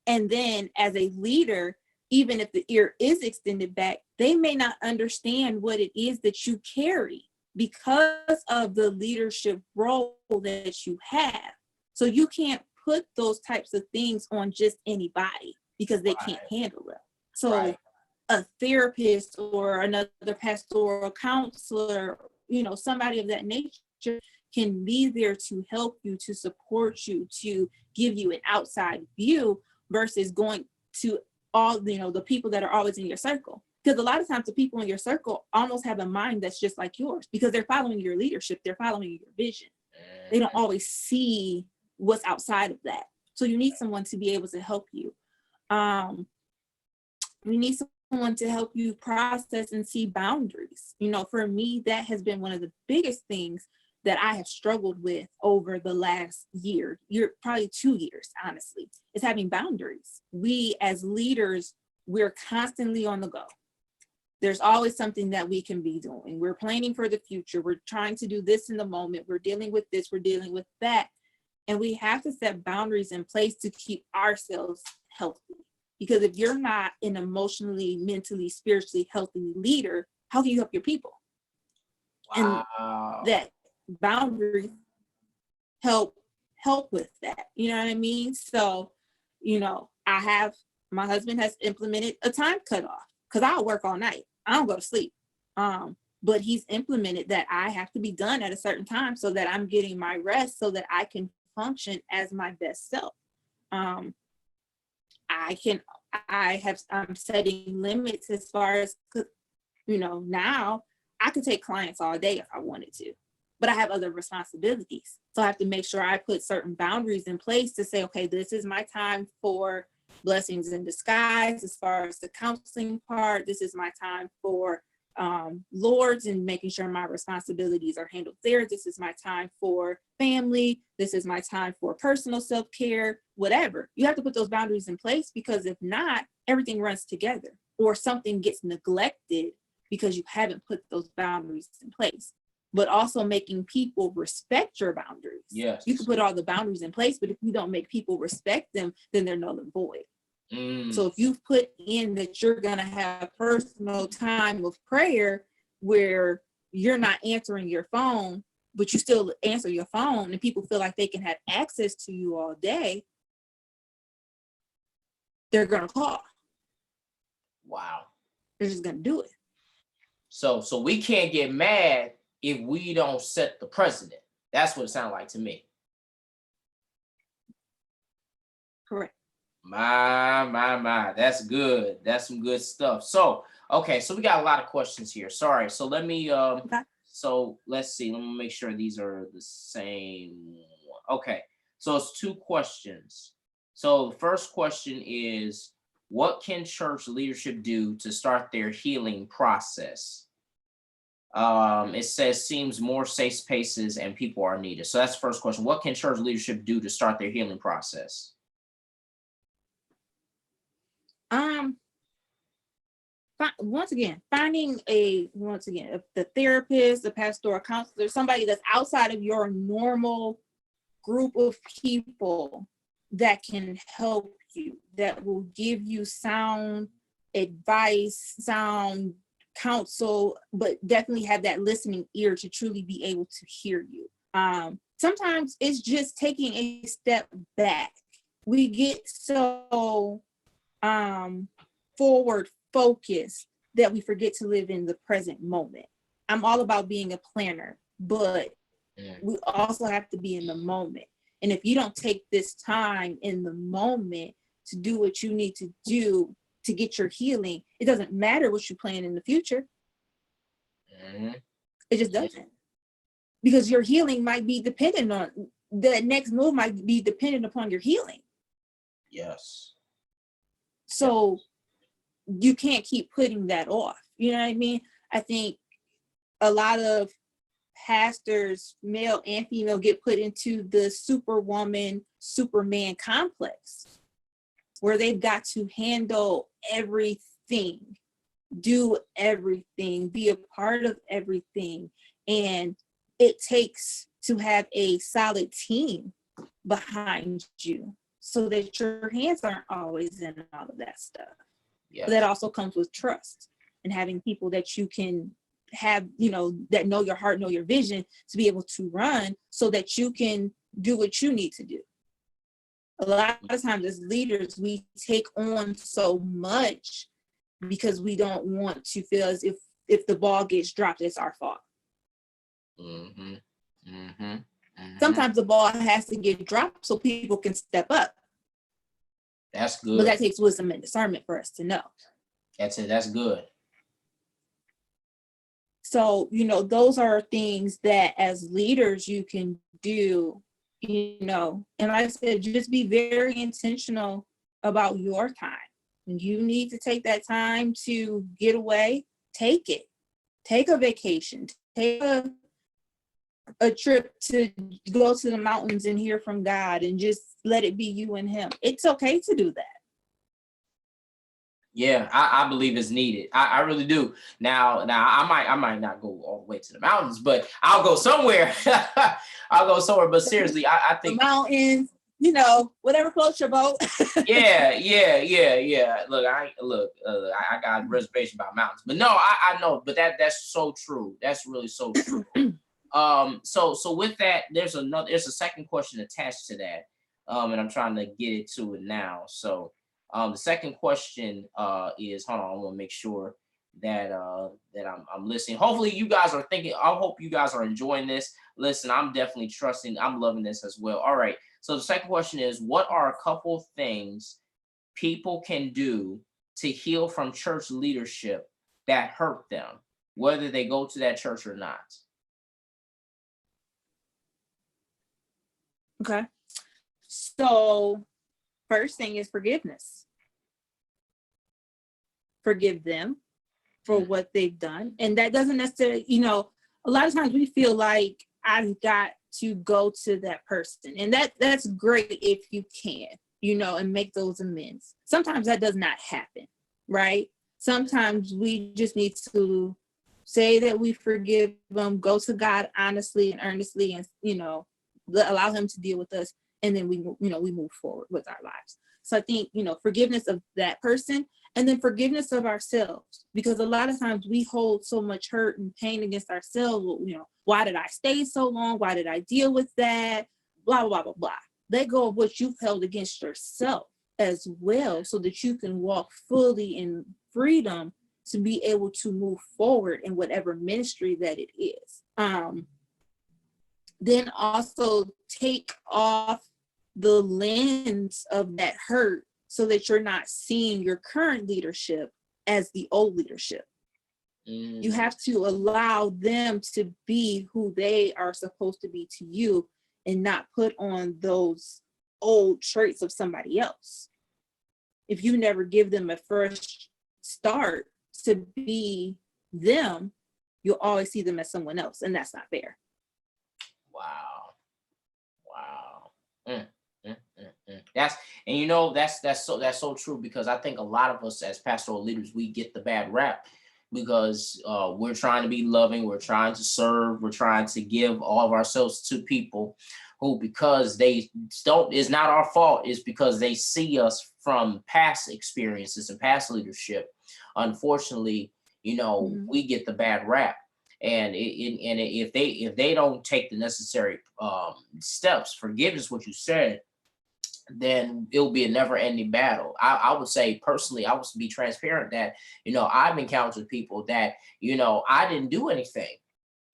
And then as a leader, even if the ear is extended back, they may not understand what it is that you carry because of the leadership role that you have. So you can't put those types of things on just anybody because they can't handle it. So a therapist or another pastoral counselor, somebody of that nature can be there to help you, to support you, to give you an outside view, versus going to all, the people that are always in your circle. Because a lot of times the people in your circle almost have a mind that's just like yours, because they're following your leadership, they're following your vision. They don't always see what's outside of that. So you need someone to be able to help you. You need someone to help you process and see boundaries. For me, that has been one of the biggest things that I have struggled with over the last year, probably 2 years, honestly, is having boundaries. We as leaders, we're constantly on the go. There's always something that we can be doing. We're planning for the future. We're trying to do this in the moment. We're dealing with this, we're dealing with that. And we have to set boundaries in place to keep ourselves healthy. Because if you're not an emotionally, mentally, spiritually healthy leader, how can you help your people? Wow. And that boundaries help with that. You know what I mean? So, my husband has implemented a time cutoff, because I'll work all night. I don't go to sleep. But he's implemented that I have to be done at a certain time so that I'm getting my rest, so that I can function as my best self. I'm setting limits as far as, now I could take clients all day if I wanted to, but I have other responsibilities. So I have to make sure I put certain boundaries in place to say, okay, this is my time for blessings in disguise as far as the counseling part. This is my time for lords and making sure my responsibilities are handled there. This is my time for family. This is my time for personal self-care, whatever. You have to put those boundaries in place, because if not, everything runs together, or something gets neglected because you haven't put those boundaries in place. But also making people respect your boundaries. Yes. You can put all the boundaries in place, but if you don't make people respect them, then they're null and void. So if you put in that you're going to have personal time of prayer where you're not answering your phone, but you still answer your phone, and people feel like they can have access to you all day, they're going to call. Wow. They're just going to do it. So we can't get mad if we don't set the precedent. That's what it sounds like to me. Correct. My. That's good. That's some good stuff. So, okay. So we got a lot of questions here. Sorry. So let me, Okay. so let's see. Let me make sure these are the same. Okay. So it's 2 questions. So the first question is, what can church leadership do to start their healing process? It says seems more safe spaces and people are needed. So that's the first question. What can church leadership do to start their healing process? Once again, finding the therapist, the pastoral counselor, somebody that's outside of your normal group of people that can help you, that will give you sound advice, sound counsel, but definitely have that listening ear to truly be able to hear you. Sometimes it's just taking a step back. We get so forward focused that we forget to live in the present moment. I'm all about being a planner, but we also have to be in the moment. And if you don't take this time in the moment to do what you need to do to get your healing, it doesn't matter what you plan in the future. It just doesn't. Because your healing might be dependent on, the next move might be dependent upon your healing. Yes. So you can't keep putting that off. You know what I mean? I think a lot of pastors, male and female, get put into the superwoman, superman complex, where they've got to handle everything, do everything, be a part of everything. And it takes to have a solid team behind you so that your hands aren't always in all of that stuff. Yes. But that also comes with trust and having people that you can have, that know your heart, know your vision, to be able to run so that you can do what you need to do. A lot of times as leaders, we take on so much because we don't want to feel as if the ball gets dropped, it's our fault. Sometimes the ball has to get dropped so people can step up. That's good. But that takes wisdom and discernment for us to know. That's it. That's good. So, those are things that as leaders you can do, and like I said, just be very intentional about your time. When you need to take that time to get away, take it. Take a vacation. Take a trip to go to the mountains and hear from God and just let it be you and him. It's okay to do that. Yeah, I believe it's needed. I really do. Now I might not go all the way to the mountains, but I'll go somewhere. I'll go somewhere. But seriously, I think the mountains, whatever floats your boat. Yeah. Look, I got a reservation about mountains, but no, I know, but that's so true. That's really so true. So with that, there's a second question attached to that, and I'm trying to get it to it now. So. The second question is, hold on, I want to make sure that I'm listening. Hopefully you guys are thinking, I hope you guys are enjoying this. Listen, I'm definitely trusting, I'm loving this as well. All right. So the second question is, what are a couple things people can do to heal from church leadership that hurt them, whether they go to that church or not? Okay. So first thing is forgiveness. Forgive them, for what they've done. And that doesn't necessarily, a lot of times we feel like I've got to go to that person. And that's great if you can, and make those amends. Sometimes that does not happen, right? Sometimes we just need to say that we forgive them, go to God honestly and earnestly, and, allow him to deal with us. And then we move forward with our lives. So I think, forgiveness of that person, and then forgiveness of ourselves, because a lot of times we hold so much hurt and pain against ourselves. Why did I stay so long? Why did I deal with that? Blah, blah, blah, blah. Let go of what you've held against yourself as well, so that you can walk fully in freedom to be able to move forward in whatever ministry that it is. Then also take off the lens of that hurt, so that you're not seeing your current leadership as the old leadership. You have to allow them to be who they are supposed to be to you, and not put on those old traits of somebody else. If you never give them a fresh start to be them, you'll always see them as someone else, and that's not fair. Wow. That's so true, because I think a lot of us as pastoral leaders, we get the bad rap because we're trying to be loving, we're trying to serve, we're trying to give all of ourselves to people who, because they don't, it's not our fault, it's because they see us from past experiences and past leadership. Unfortunately, we get the bad rap. And if they don't take the necessary steps, forgiveness, what you said, then it'll be a never-ending battle. I would say personally, I would be transparent that I've encountered people that I didn't do anything,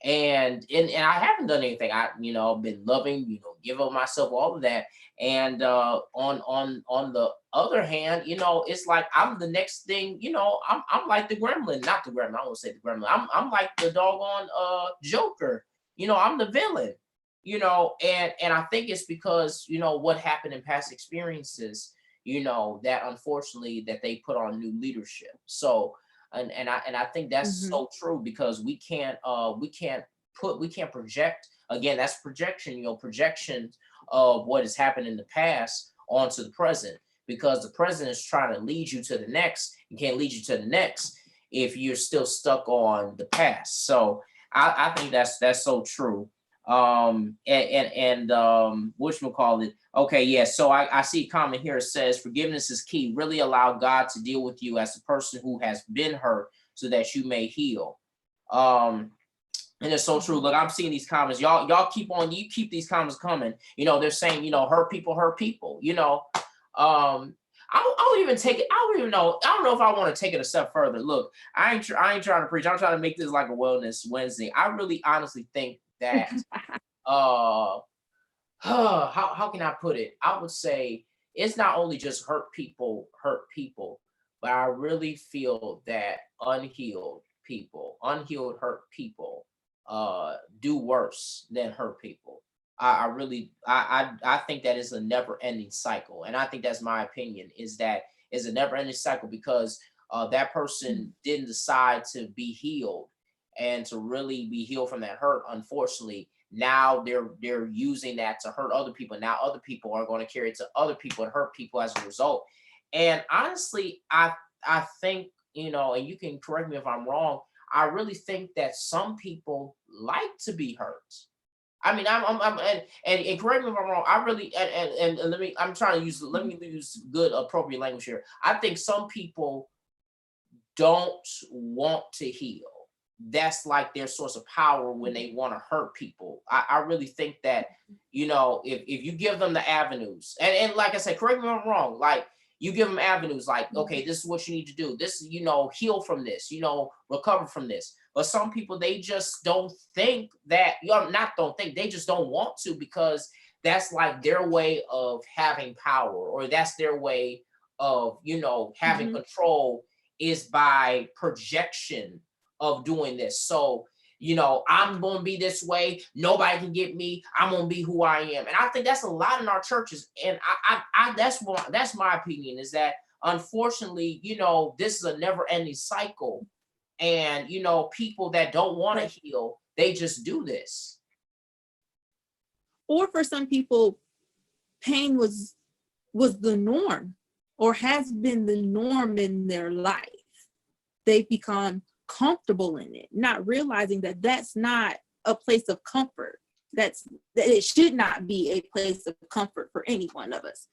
and I haven't done anything. I've been loving, give up myself, all of that. And on the other hand, it's like I'm the next thing. I'm like the gremlin, not the gremlin. I won't say the gremlin. I'm like the doggone Joker. I'm the villain. And I think it's because what happened in past experiences. That unfortunately that they put on new leadership. So. And I think that's so true, because we can't project, again, that's projection, projection of what has happened in the past onto the present, because the present is trying to lead you to the next. You can't lead you to the next if you're still stuck on the past. So I think that's so true. Whatchamacallit. Okay, yeah. So I see a comment here. It says forgiveness is key. Really allow God to deal with you as a person who has been hurt, so that you may heal. And it's so true. Look, I'm seeing these comments. Y'all keep these comments coming. They're saying, hurt people. I don't even take it. I don't even know. I don't know if I want to take it a step further. Look, I ain't trying to preach. I'm trying to make this like a wellness Wednesday. I really honestly think that how can I put it? I would say it's not only just hurt people, but I really feel that unhealed hurt people do worse than hurt people. I think that is a never ending cycle. And I think that's my opinion, is that is a never ending cycle, because that person didn't decide to be healed and to really be healed from that hurt. Unfortunately, now they're using that to hurt other people. Now other people are going to carry it to other people and hurt people as a result. And honestly, I think, and you can correct me if I'm wrong, I really think that some people like to be hurt. I mean, and correct me if I'm wrong. I really and let me use good appropriate language here. I think some people don't want to heal. That's like their source of power when they want to hurt people. I really think that, if you give them the avenues, and like I said, correct me if I'm wrong, like you give them avenues, like, okay, this is what you need to do. This, heal from this, recover from this. But some people, they just don't think that, they just don't want to, because that's like their way of having power, or that's their way of, having control, is by projection of doing this. So, I'm going to be this way. Nobody can get me. I'm going to be who I am. And I think that's a lot in our churches. And that's my opinion, is that unfortunately, this is a never ending cycle And, you know, people that don't want to heal, they just do this. Or for some people, pain was the norm or has been the norm in their life. They've become comfortable in it, not realizing that that's not a place of comfort. That it should not be a place of comfort for any one of us.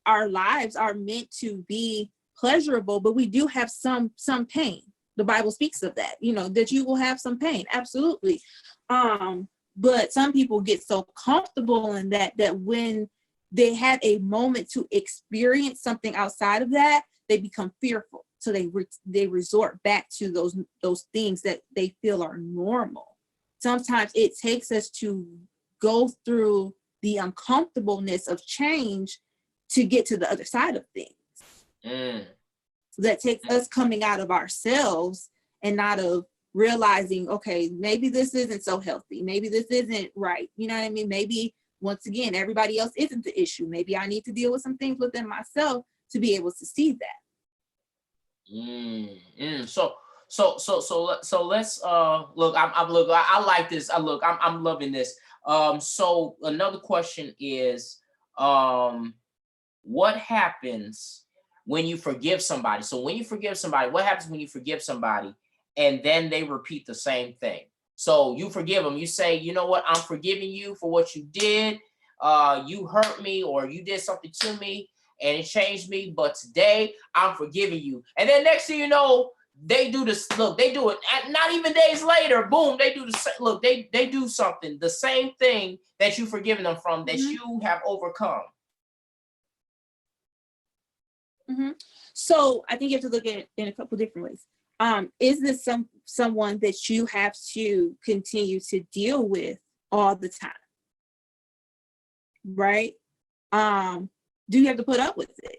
Our lives are meant to be pleasurable, but we do have some pain. The Bible speaks of that, you know, that you will have some pain. Absolutely. But some people get so comfortable in that when they have a moment to experience something outside of that, they become fearful. So they resort back to those things that they feel are normal. Sometimes it takes us to go through the uncomfortableness of change to get to the other side of things. That takes us coming out of ourselves and not of realizing, okay, maybe this isn't so healthy. Maybe this isn't right. You know what I mean? Maybe, once again, everybody else isn't the issue. Maybe I need to deal with some things within myself to be able to see that. So let's look. I like this. I'm loving this. So another question is, what happens when you forgive somebody? So when you forgive somebody, what happens when you forgive somebody and then they repeat the same thing? So you forgive them. You say, you know what? I'm forgiving you for what you did. You hurt me or you did something to me and it changed me. But today I'm forgiving you. And then next thing you know, they do this. Look, they do it. And not even days later, boom, they do the same. Look, they do something, the same thing that you've forgiven them from, that you have overcome. So I think you have to look at it in a couple different ways. Is this someone that you have to continue to deal with all the time? Right? Do you have to put up with it?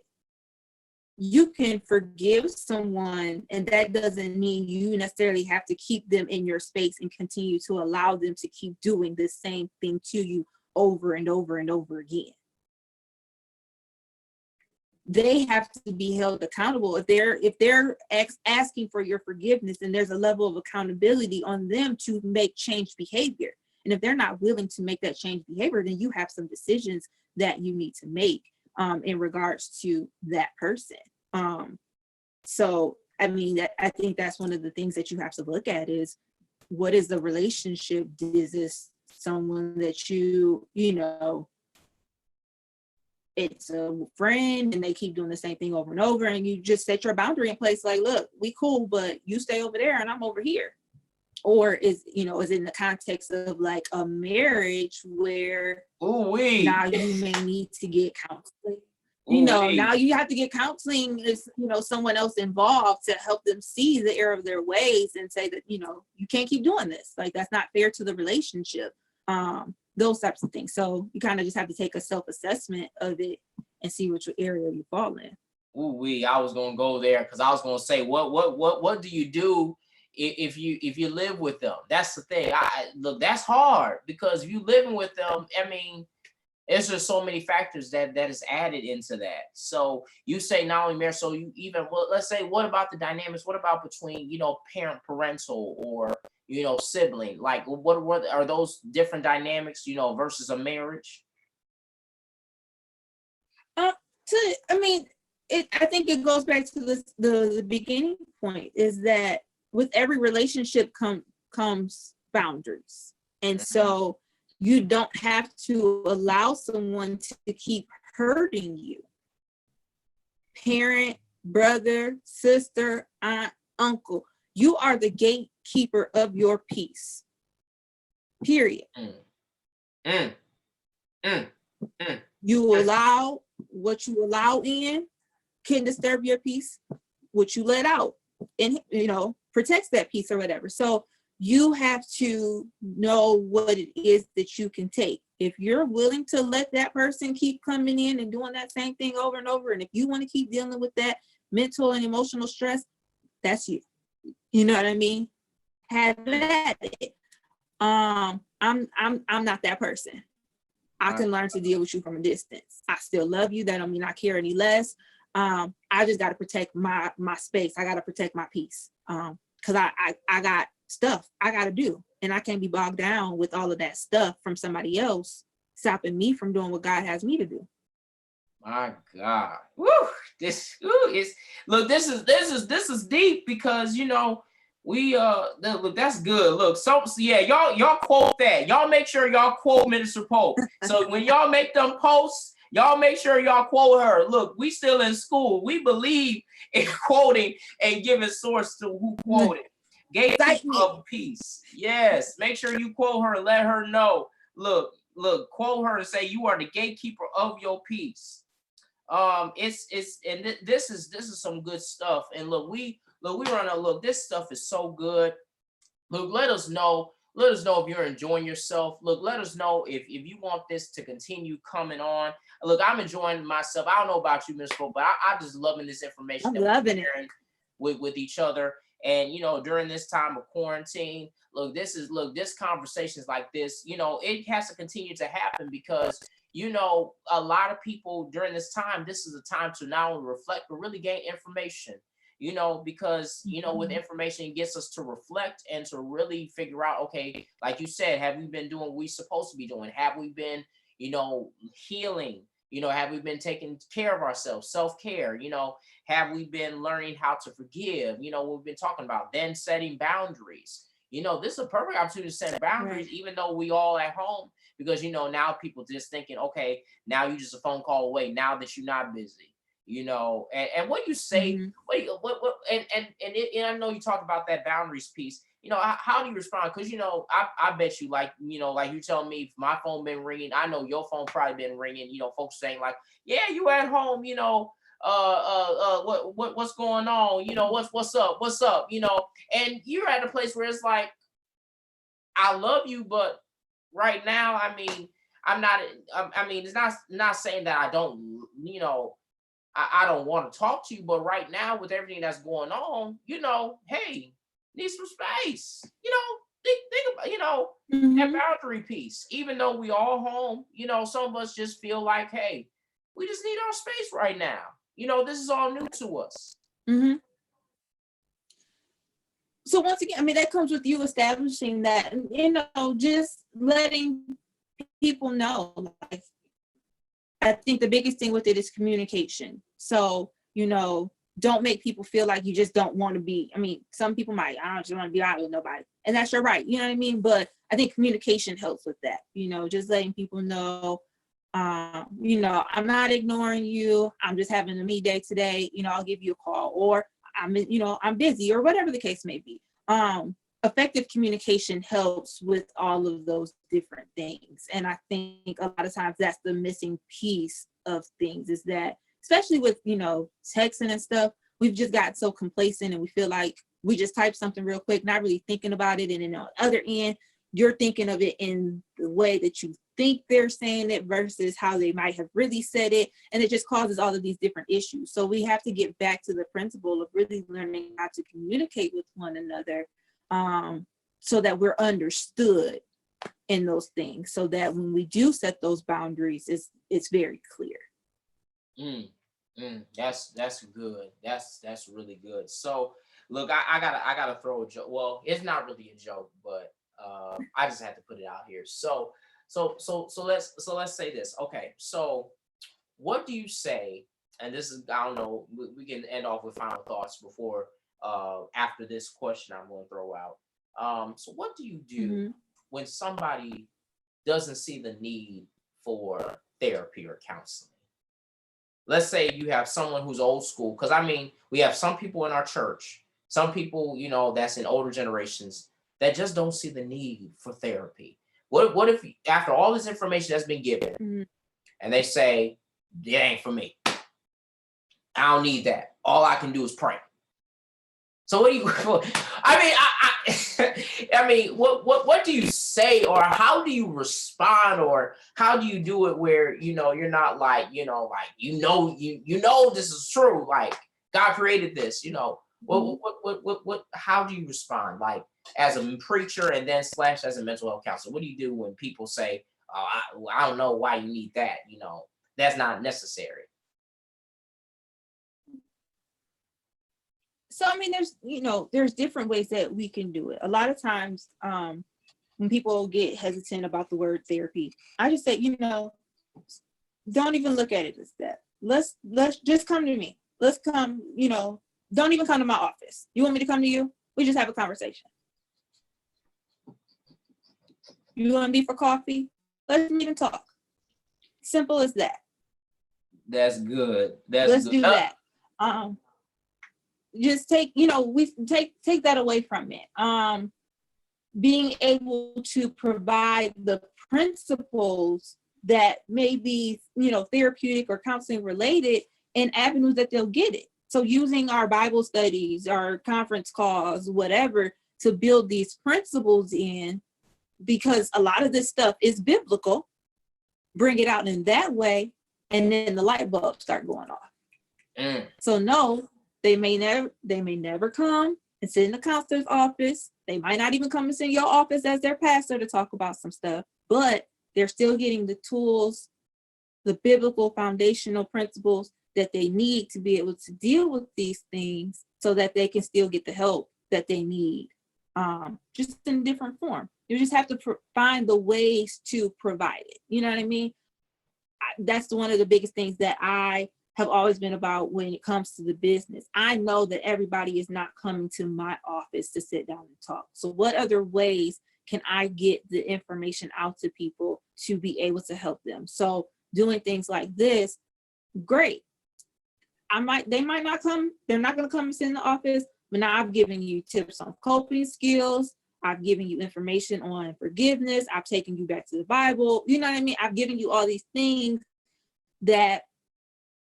You can forgive someone, and that doesn't mean you necessarily have to keep them in your space and continue to allow them to keep doing the same thing to you over and over and over again. They have to be held accountable. If they're asking for your forgiveness, and there's a level of accountability on them to make change behavior. And if they're not willing to make that change behavior, then you have some decisions that you need to make in regards to that person. So, I mean, I think that's one of the things that you have to look at is, what is the relationship? Is this someone that you know, it's a friend and they keep doing the same thing over and over, and you just set your boundary in place, like, look, we cool, but you stay over there and I'm over here? Or is it in the context of like a marriage where now you may need to get counseling? Now you have to get counseling. Is someone else involved to help them see the error of their ways and say that you can't keep doing this. Like, that's not fair to the relationship. Those types of things. So you kind of just have to take a self-assessment of it and see which area you fall in. I was gonna go there because I was gonna say, what do you do if you live with them? That's the thing. Look, that's hard, because if you living with them, I mean, there's just so many factors that is added into that. So you say not only marriage, so you even, well, let's say, what about the dynamics? What about between parental or sibling? Like, what are those different dynamics versus a marriage? I think it goes back to the beginning point, is that with every relationship comes boundaries. And so you don't have to allow someone to keep hurting you. Parent, brother, sister, aunt, uncle, you are the gatekeeper of your peace. Period. You allow what you allow in can disturb your peace. What you let out and protects that peace or whatever. So you have to know what it is that you can take. If you're willing to let that person keep coming in and doing that same thing over and over, and if you want to keep dealing with that mental and emotional stress, that's you. You know what I mean? Have at it. I'm not that person. I can learn to deal with you from a distance. I still love you. That don't mean I care any less. I just got to protect my space. I got to protect my peace. Cause I got stuff I got to do, and I can't be bogged down with all of that stuff from somebody else stopping me from doing what God has me to do. My God. Woo, this is look, this is deep because we look, that's good. Look, so yeah, y'all quote that. Y'all make sure y'all quote Minister Pope. So when y'all make them posts, y'all make sure y'all quote her. Look, we still in school. We believe in quoting and giving source to who quoted. Gatekeeper of peace. Yes, make sure you quote her. Let her know. Look, quote her and say you are the gatekeeper of your peace. This is some good stuff. And we run a look. This stuff is so good. Look, let us know. Let us know if you're enjoying yourself. Look, let us know if you want this to continue coming on. Look, I'm enjoying myself. I don't know about you, Ms. Pope, but I just loving this information I'm that loving we're sharing with each other. And during this time of quarantine, this conversations like this, it has to continue to happen because a lot of people during this time, this is a time to not only reflect but really gain information. Because with information, it gets us to reflect and to really figure out, okay, like you said, have we been doing what we're supposed to be doing? Have we been healing? Have we been taking care of ourselves, self-care? Have we been learning how to forgive? What we've been talking about, then setting boundaries. This is a perfect opportunity to set boundaries, right, even though we all at home, because now people just thinking, okay, now you just a phone call away, now that you're not busy. And what you say, what and I know you talk about that boundaries piece. How do you respond? Because I bet you, like like you tell me, if my phone been ringing, I know your phone probably been ringing. Folks saying like, yeah, you at home, what's going on? What's up? And you're at a place where it's like, I love you, but right now, I mean, it's not saying that I don't, I don't want to talk to you, but right now with everything that's going on, hey, need some space. Think about, that boundary piece. Even though we all home, some of us just feel like, hey, we just need our space right now. This is all new to us. Mm-hmm. So once again, that comes with you establishing that, just letting people know. Like, I think the biggest thing with it is communication. So, don't make people feel like you just don't want to be. Some people might, I don't just want to be out with nobody. And that's your right. You know what I mean? But I think communication helps with that. Just letting people know, I'm not ignoring you. I'm just having a me day today. I'll give you a call, or I'm busy, or whatever the case may be. Effective communication helps with all of those different things. And I think a lot of times that's the missing piece of things, is that, especially with, texting and stuff, we've just gotten so complacent and we feel like we just type something real quick, not really thinking about it. And then on the other end, you're thinking of it in the way that you think they're saying it versus how they might have really said it. And it just causes all of these different issues. So we have to get back to the principle of really learning how to communicate with one another, so that we're understood in those things, so that when we do set those boundaries, it's very clear. That's good. That's really good. So look, I gotta throw a joke. Well, it's not really a joke, but I just had to put it out here. So let's say this. Okay, so what do you say? And this is, I don't know, we can end off with final thoughts before after this question I'm going to throw out. So what do you do when somebody doesn't see the need for therapy or counseling? Let's say you have someone who's old school, because we have some people in our church, some people, that's in older generations, that just don't see the need for therapy. What if after all this information that's been given, and they say, it ain't for me, I don't need that, all I can do is pray? So what do you? What do you say, or how do you respond, or how do you do it where you're not like this is true, like God created this, what how do you respond, like as a preacher and then / as a mental health counselor? What do you do when people say, oh, I don't know why you need that, that's not necessary? So, I mean, there's different ways that we can do it. A lot of times, when people get hesitant about the word therapy, I just say, don't even look at it as that. Let's just come to me. Let's come, don't even come to my office. You want me to come to you? We just have a conversation. You want to be for coffee? Let's meet and talk. Simple as that. That's good. Let's do that. Just take that away from it. Being able to provide the principles that may be, therapeutic or counseling related and avenues that they'll get it. So using our Bible studies, our conference calls, whatever, to build these principles in, because a lot of this stuff is biblical, bring it out in that way, and then the light bulbs start going off. So no, they may never come and sit in the counselor's office. They might not even come and sit in your office as their pastor to talk about some stuff, but they're still getting the tools, the biblical foundational principles that they need to be able to deal with these things so that they can still get the help that they need, just in a different form. You just have to find the ways to provide it. You know what I mean? That's one of the biggest things that I have always been about when it comes to the business. I know that everybody is not coming to my office to sit down and talk. So what other ways can I get the information out to people to be able to help them? So doing things like this, great. They might not come, they're not going to come and sit in the office, but now I've given you tips on coping skills. I've given you information on forgiveness. I've taken you back to the Bible. You know what I mean? I've given you all these things that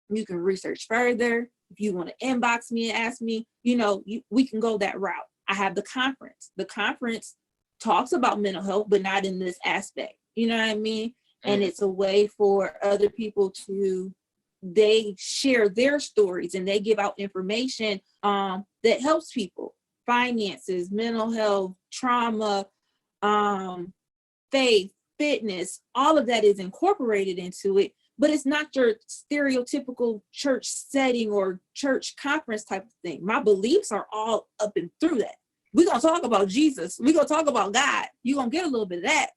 you can research further. If you want to inbox me and ask me, we can go that route. I have the conference. The conference talks about mental health, but not in this aspect. You know what I mean? And it's a way for other people they share their stories and they give out information that helps people. Finances, mental health, trauma, faith, fitness, all of that is incorporated into it, but it's not your stereotypical church setting or church conference type of thing. My beliefs are all up and through that. We're going to talk about Jesus. We're going to talk about God. You're going to get a little bit of that.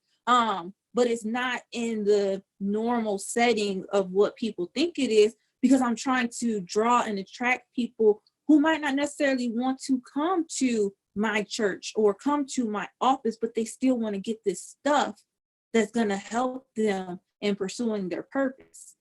But it's not in the normal setting of what people think it is, because I'm trying to draw and attract people who might not necessarily want to come to my church or come to my office, but they still want to get this stuff that's going to help them in pursuing their purpose.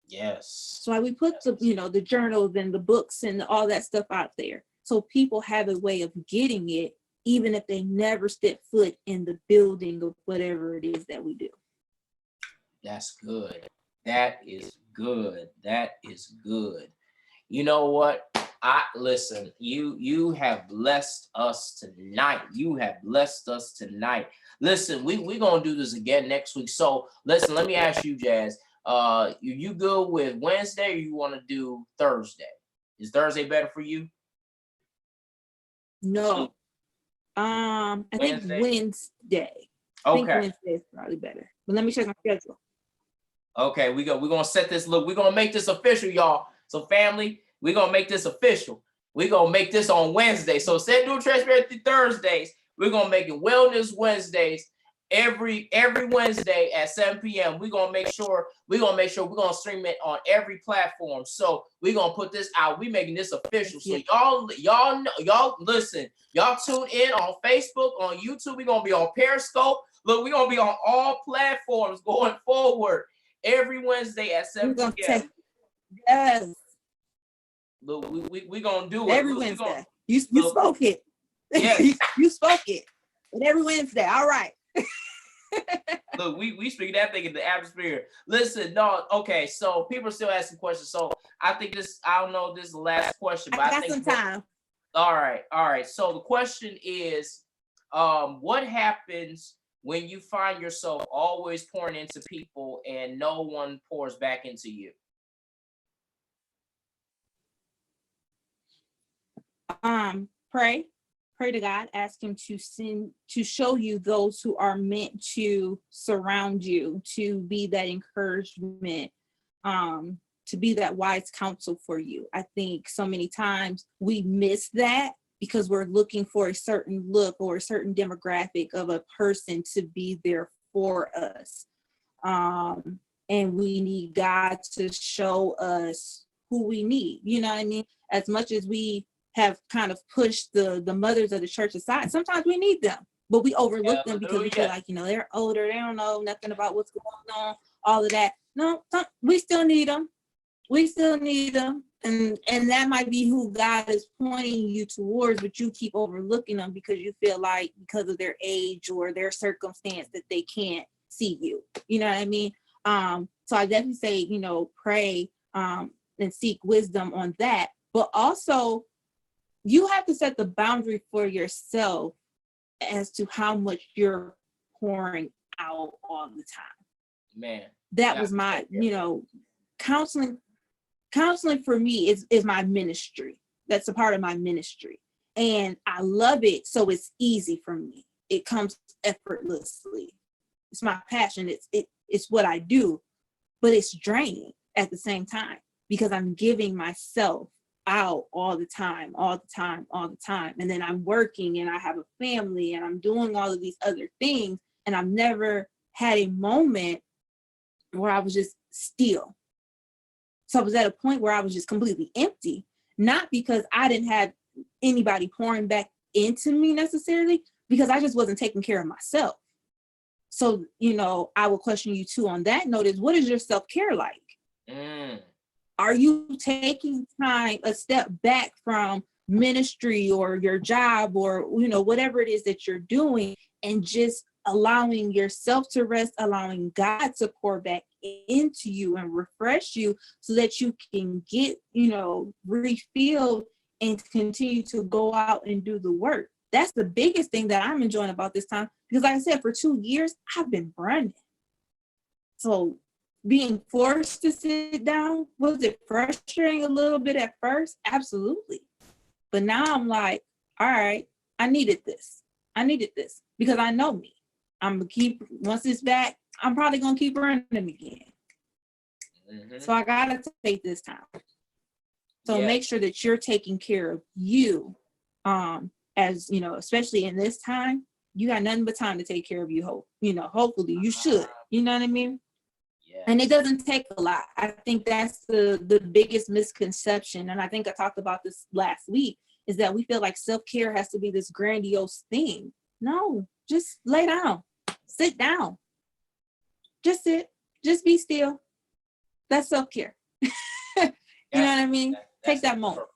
Yes. So we put the journals and the books and all that stuff out there, so people have a way of getting it, even if they never step foot in the building of whatever it is that we do. That's good. That is good. That is good. You know what? Listen, you have blessed us tonight. You have blessed us tonight. Listen, we're gonna do this again next week. So listen, let me ask you, Jazz. You good with Wednesday, or you want to do Thursday? Is Thursday better for you? No. I think Wednesday. Okay. I think Wednesday is probably better. But let me check my schedule. Okay, we're gonna set this. Look, we're gonna make this official, y'all. So family, we're gonna make this official. We're gonna make this on Wednesday. So instead of doing Transparency Thursdays, we're gonna make it Wellness Wednesdays. Every Wednesday at 7 p.m. We're gonna make sure we're gonna stream it on every platform. So we're gonna put this out. We're making this official. So y'all know, y'all listen, y'all tune in on Facebook, on YouTube. We're gonna be on Periscope. Look, we're gonna be on all platforms going forward every Wednesday at 7 p.m. Yes. Look, we gonna do it every Wednesday. You spoke it. Yes. you spoke it. And every Wednesday. All right. Look, we speak that thing in the atmosphere. Listen, no, okay. So people are still asking questions. So I think I don't know if this is the last question, but I think some time. All right. So the question is, what happens when you find yourself always pouring into people and no one pours back into you? Pray to God, ask him to show you those who are meant to surround you, to be that encouragement, to be that wise counsel for you. I think so many times we miss that because we're looking for a certain look or a certain demographic of a person to be there for us. And we need God to show us who we need. You know what I mean? As much as we have kind of pushed the mothers of the church aside, sometimes we need them, but we overlook them because we feel like, they're older, they don't know nothing about what's going on, all of that. No, we still need them. We still need them. And that might be who God is pointing you towards, but you keep overlooking them because you feel like because of their age or their circumstance that they can't see you. You know what I mean? So I definitely say, pray and seek wisdom on that. But also, you have to set the boundary for yourself as to how much you're pouring out all the time. Man, that was my, counseling for me is my ministry. That's a part of my ministry. And I love it. So it's easy for me. It comes effortlessly. It's my passion. It's what I do, but it's draining at the same time because I'm giving myself out all the time. And then I'm working and I have a family and I'm doing all of these other things. And I've never had a moment where I was just still. So I was at a point where I was just completely empty, not because I didn't have anybody pouring back into me necessarily, because I just wasn't taking care of myself. So, I will question you too on that note is, what is your self-care like? Are you taking time, a step back from ministry or your job or, whatever it is that you're doing and just allowing yourself to rest, allowing God to pour back into you and refresh you so that you can get, refilled and continue to go out and do the work? That's the biggest thing that I'm enjoying about this time, because like I said, for 2 years, I've been burning. So being forced to sit down, was it frustrating a little bit at first? Absolutely. But now I'm like, all right, I needed this because I know me. I'm going to keep, once it's back, I'm probably going to keep running again. So I got to take this time. So make sure that you're taking care of you. As especially in this time, you got nothing but time to take care of you. Hopefully you should, you know what I mean? Yeah. And it doesn't take a lot. I think that's the biggest misconception. And I think I talked about this last week, is that we feel like self-care has to be this grandiose thing. No, just lay down, sit down, just sit, just be still. That's self-care. You know what I mean? Take that moment. Perfect.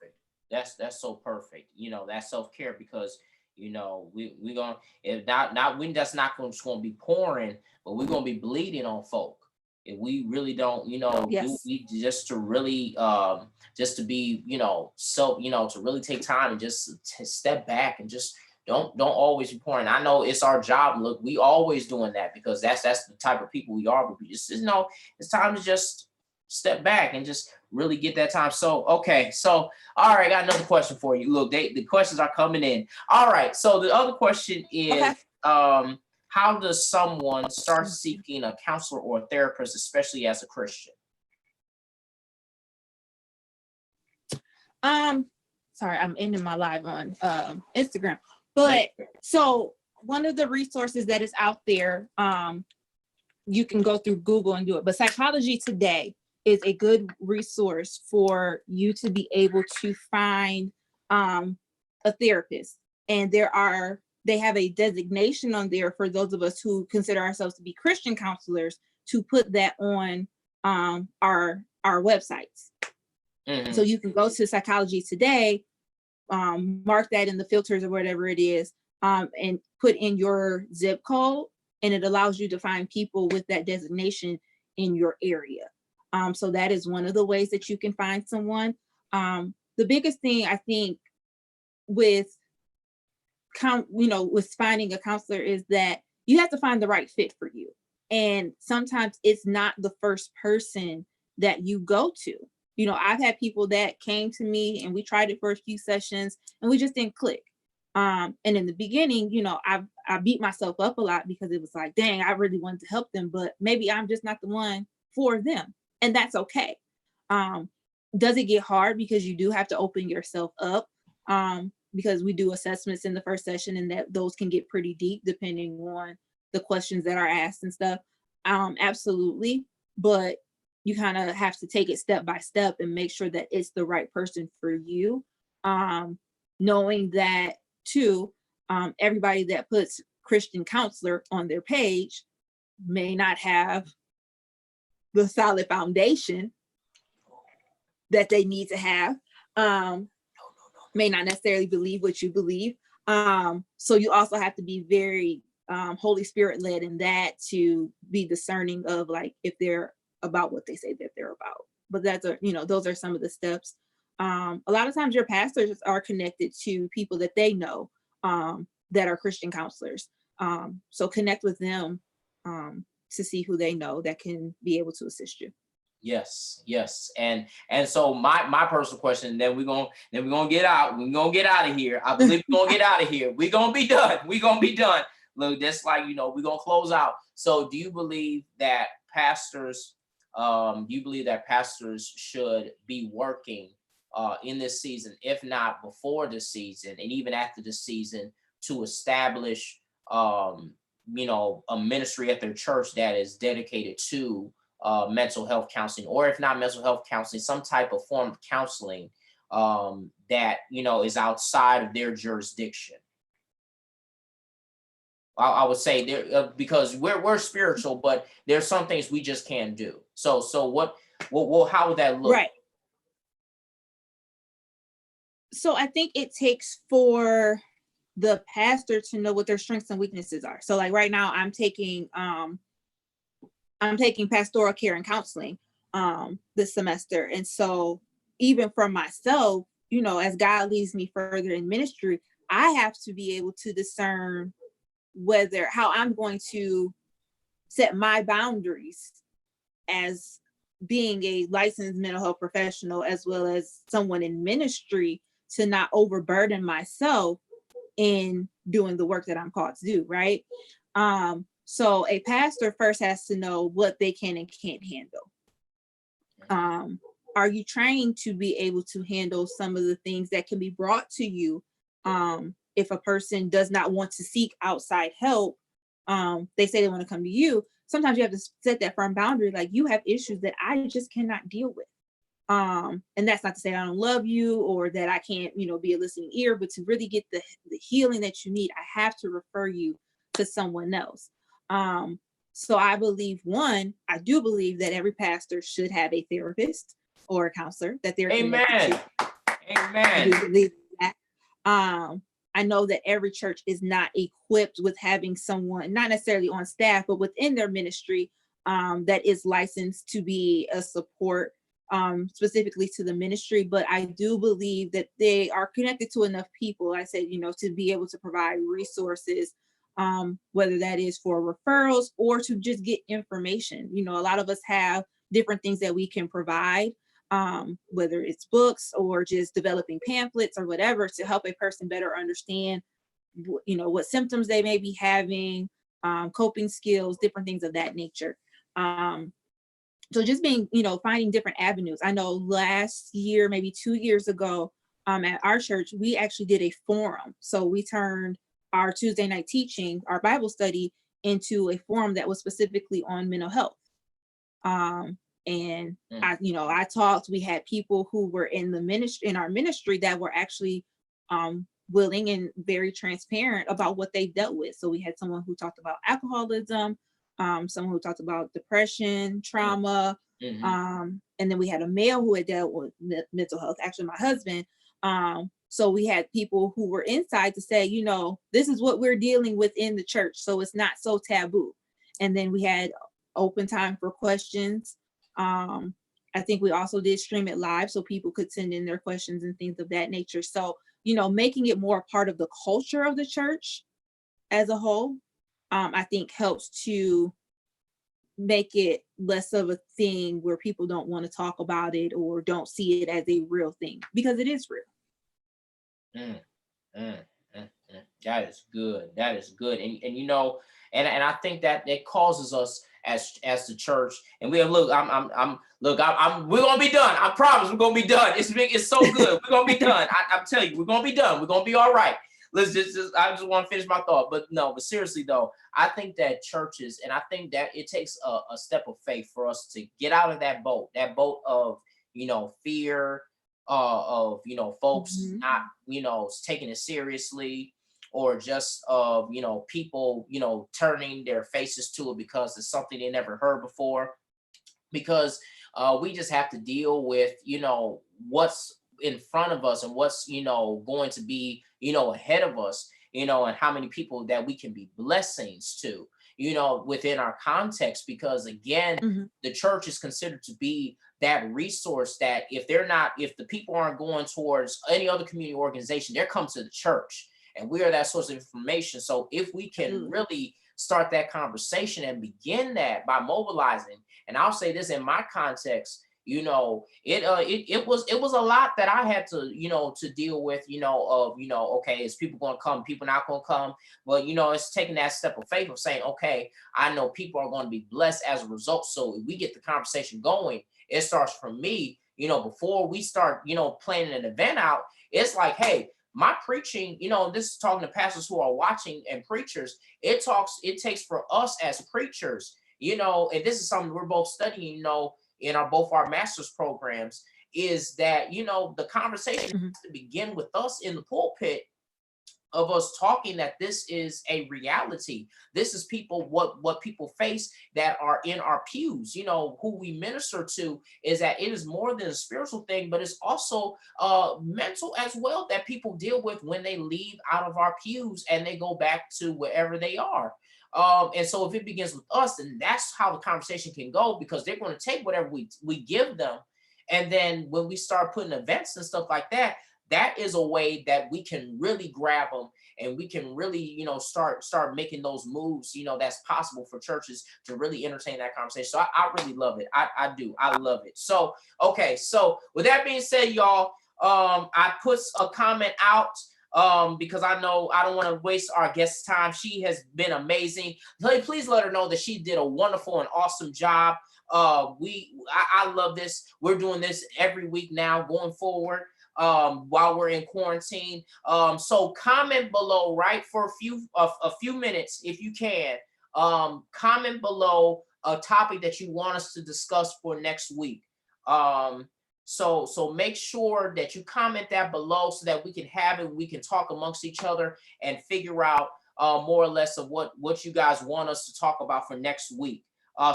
That's so perfect. That's self-care because we gonna, if not we just not gonna be pouring, but we're gonna be bleeding on folk if we really don't do we just to really just to be to really take time and just to step back and just don't always be pouring. I know it's our job. Look, we always doing that because that's the type of people we are, but we just it's time to just step back and just really get that time. So, okay. So, all right, I got another question for you. Look, the questions are coming in. All right. So the other question is, how does someone start seeking a counselor or a therapist, especially as a Christian? Sorry, I'm ending my live on Instagram. But so one of the resources that is out there, you can go through Google and do it. But Psychology Today is a good resource for you to be able to find a therapist. And they have a designation on there for those of us who consider ourselves to be Christian counselors to put that on our websites. So you can go to Psychology Today, mark that in the filters or whatever it is, and put in your zip code, and it allows you to find people with that designation in your area. So that is one of the ways that you can find someone. The biggest thing I think with finding a counselor is that you have to find the right fit for you. And sometimes it's not the first person that you go to. I've had people that came to me and we tried it for a few sessions and we just didn't click. And in the beginning, I beat myself up a lot because it was like, dang, I really wanted to help them, but maybe I'm just not the one for them. And that's okay. Does it get hard because you do have to open yourself up? Because we do assessments in the first session, and that those can get pretty deep depending on the questions that are asked and stuff. Absolutely. But you kind of have to take it step by step and make sure that it's the right person for you. Knowing that too, everybody that puts Christian counselor on their page may not have the solid foundation that they need to have, may not necessarily believe what you believe. So you also have to be very Holy Spirit led in that, to be discerning of like if they're about what they say that they're about. But that's those are some of the steps. A lot of times your pastors are connected to people that they know that are Christian counselors. So connect with them to see who they know that can be able to assist you. Yes, yes. And so my personal question, then we're gonna get out. We're gonna get out of here. I believe we're gonna get out of here. We're gonna be done. We're gonna be done. Look, that's like, we're gonna close out. So do you believe that pastors should be working in this season, if not before the season and even after the season, to establish a ministry at their church that is dedicated to mental health counseling, or if not mental health counseling, some type of form of counseling that is outside of their jurisdiction? I would say there, because we're spiritual, but there's some things we just can't do. So what how would that look? Right. So I think it takes for the pastor to know what their strengths and weaknesses are. So like right now I'm taking pastoral care and counseling this semester. And so even for myself, as God leads me further in ministry, I have to be able to discern how I'm going to set my boundaries as being a licensed mental health professional, as well as someone in ministry, to not overburden myself in doing the work that I'm called to do. Right. So a pastor first has to know what they can and can't handle. Are you trying to be able to handle some of the things that can be brought to you? If a person does not want to seek outside help, they say they want to come to you. Sometimes you have to set that firm boundary, like, you have issues that I just cannot deal with. And that's not to say I don't love you or that I can't, be a listening ear, but to really get the healing that you need, I have to refer you to someone else. So I do believe that every pastor should have a therapist or a counselor that they're connected to. Amen. I do believe that. I know that every church is not equipped with having someone, not necessarily on staff, but within their ministry, that is licensed to be a support specifically to the ministry. But I do believe that they are connected to enough people, I said, to be able to provide resources, whether that is for referrals or to just get information. A lot of us have different things that we can provide, whether it's books or just developing pamphlets or whatever, to help a person better understand, what symptoms they may be having, coping skills, different things of that nature. So just being, finding different avenues. I know last year, maybe 2 years ago, at our church, we actually did a forum. So we turned our Tuesday night teaching, our Bible study, into a forum that was specifically on mental health. And I talked, we had people who were in our ministry that were actually willing and very transparent about what they dealt with. So we had someone who talked about alcoholism, someone who talked about depression, trauma, and then we had a male who had dealt with mental health, actually my husband. So we had people who were inside to say, this is what we're dealing with in the church, so it's not so taboo. And then we had open time for questions. I think we also did stream it live so people could send in their questions and things of that nature. So, making it more a part of the culture of the church as a whole, I think helps to make it less of a thing where people don't want to talk about it or don't see it as a real thing, because it is real. That is good. That is good. And I think that it causes us as the church. And we're gonna be done. I promise we're gonna be done. It's so good. We're gonna be done. I'm telling you, we're gonna be done. We're gonna be all right. Let's I just want to finish my thought. But seriously though, I think that churches, and I think that it takes a step of faith for us to get out of that boat of fear, of folks not taking it seriously, or just of people turning their faces to it because it's something they never heard before. Because we just have to deal with what's in front of us, and what's going to be ahead of us, and how many people that we can be blessings to within our context. Because again, the church is considered to be that resource that if the people aren't going towards any other community organization, they're come to the church, and we are that source of information. So if we can really start that conversation and begin that by mobilizing, and I'll say this in my context, it was a lot that I had to to deal with, okay, is people going to come, people not going to come? But it's taking that step of faith of saying, okay, I know people are going to be blessed as a result. So if we get the conversation going, it starts from me. Before we start planning an event out, it's like, hey, my preaching, this is talking to pastors who are watching and preachers. It takes for us as preachers, and this is something we're both studying, in both our master's programs, is that, the conversation has to begin with us in the pulpit, of us talking that this is a reality. This is what people face that are in our pews, who we minister to, is that it is more than a spiritual thing, but it's also mental as well, that people deal with when they leave out of our pews and they go back to wherever they are. And so if it begins with us, then that's how the conversation can go, because they're going to take whatever we give them. And then when we start putting events and stuff like that, that is a way that we can really grab them, and we can really, start making those moves, that's possible for churches to really entertain that conversation. So I really love it. I do. I love it. So, okay. So with that being said, y'all, I put a comment out, because I know I don't want to waste our guest's time. She has been amazing. Please let her know that she did a wonderful and awesome job. I love this. We're doing this every week now going forward, while we're in quarantine. So comment below, right, for a few minutes, if you can. Comment below a topic that you want us to discuss for next week. So make sure that you comment that below, so that we can have it, we can talk amongst each other and figure out more or less of what you guys want us to talk about for next week.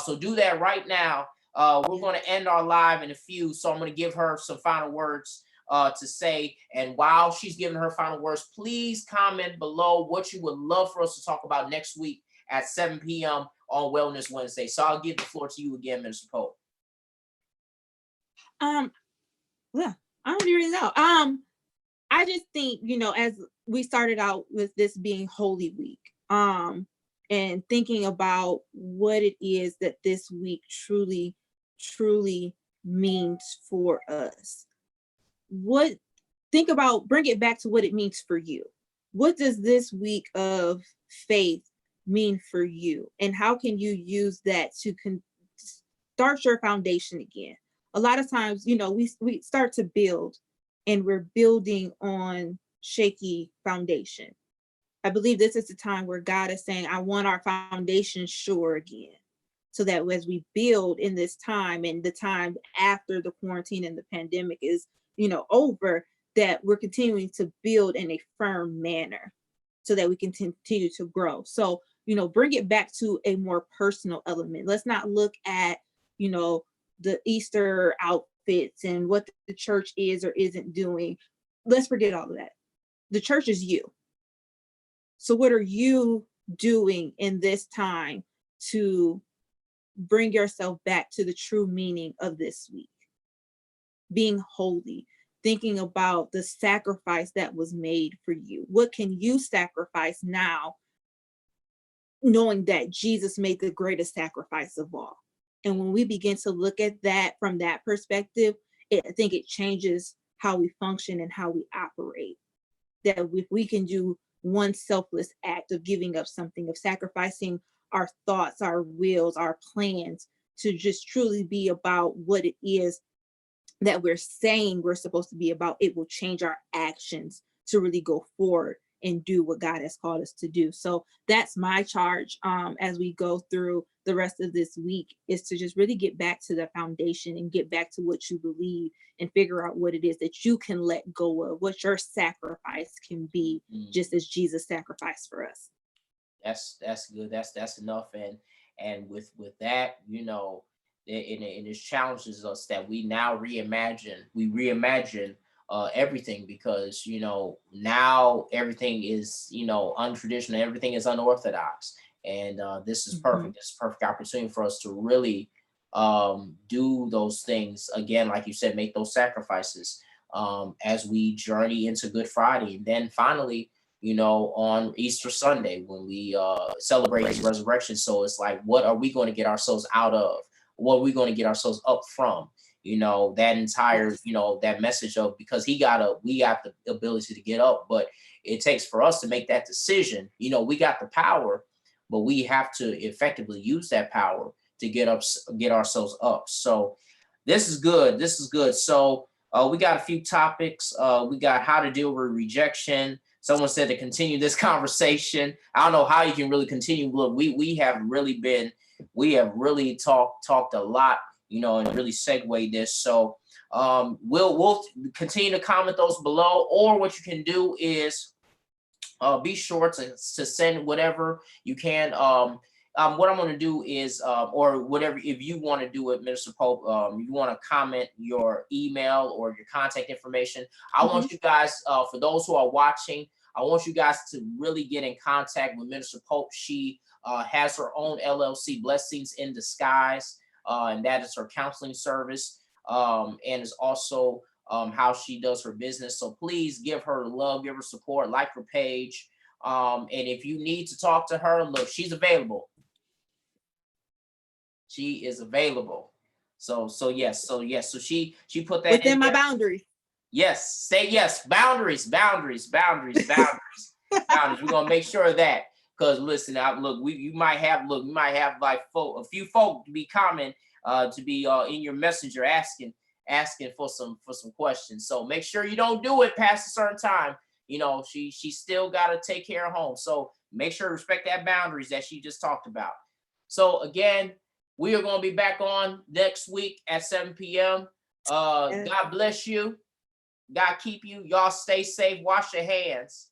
So do that right now. We're going to end our live in a few, so I'm going to give her some final words to say. And while she's giving her final words, please comment below what you would love for us to talk about next week at 7 p.m. on Wellness Wednesday. So I'll give the floor to you again, Minister Pope. Yeah, I don't really know. I just think, as we started out with this being Holy Week, and thinking about what it is that this week truly, truly means for us. Bring it back to what it means for you. What does this week of faith mean for you? And how can you use that to start your foundation again? A lot of times, we start to build, and we're building on shaky foundation. I believe this is the time where God is saying, I want our foundation sure again, so that as we build in this time, and the time after the quarantine and the pandemic is, over, that we're continuing to build in a firm manner, so that we can continue to grow. So, bring it back to a more personal element. Let's not look at, the Easter outfits and what the church is or isn't doing. Let's forget all of that. The church is you. So what are you doing in this time to bring yourself back to the true meaning of this week? Being holy, thinking about the sacrifice that was made for you. What can you sacrifice now, knowing that Jesus made the greatest sacrifice of all? And when we begin to look at that from that perspective, I think it changes how we function and how we operate. That if we can do one selfless act of giving up something, of sacrificing our thoughts, our wills, our plans to just truly be about what it is that we're saying we're supposed to be about, it will change our actions to really go forward and do what God has called us to do. So that's my charge as we go through the rest of this week, is to just really get back to the foundation and get back to what you believe and figure out what it is that you can let go of, what your sacrifice can be, just as Jesus sacrificed for us. That's good. That's enough. And with that, you know, it challenges us that we now reimagine everything, because you know now everything is, you know, untraditional, everything is unorthodox, and this is perfect. This is perfect opportunity for us to really do those things again, like you said, make those sacrifices as we journey into Good Friday, and then finally, you know, on Easter Sunday when we celebrate his resurrection. So it's like, what are we going to get ourselves out of? What are we going to get ourselves up from? You know, that entire, you know, that message of, because we got the ability to get up, but it takes for us to make that decision. You know, we got the power, but we have to effectively use that power to get ourselves up. So this is good. This is good. So we got a few topics. We got how to deal with rejection. Someone said to continue this conversation. I don't know how you can really continue. Look, we have really talked a lot, you know, and really segue this. So we'll continue to comment those below, or what you can do is be sure to send whatever you can. What I'm going to do is, or whatever, if you want to do it, Minister Pope, you want to comment your email or your contact information. I want you guys, for those who are watching, I want you guys to really get in contact with Minister Pope. She has her own LLC, Blessings in Disguise, and that is her counseling service, and is also how she does her business. So please give her love, give her support, like her page. And if you need to talk to her, look, she's available. She is available. So yes. So she put that within my boundaries. Yes, say yes. Boundaries. Boundaries. We're gonna make sure of that. Because listen, you might have like a few folk to be common, to be in your messenger asking for some questions. So make sure you don't do it past a certain time. You know, she still got to take care of home. So make sure to respect that boundaries that she just talked about. So again, we are going to be back on next week at 7 p.m. God bless you. God keep you. Y'all stay safe. Wash your hands.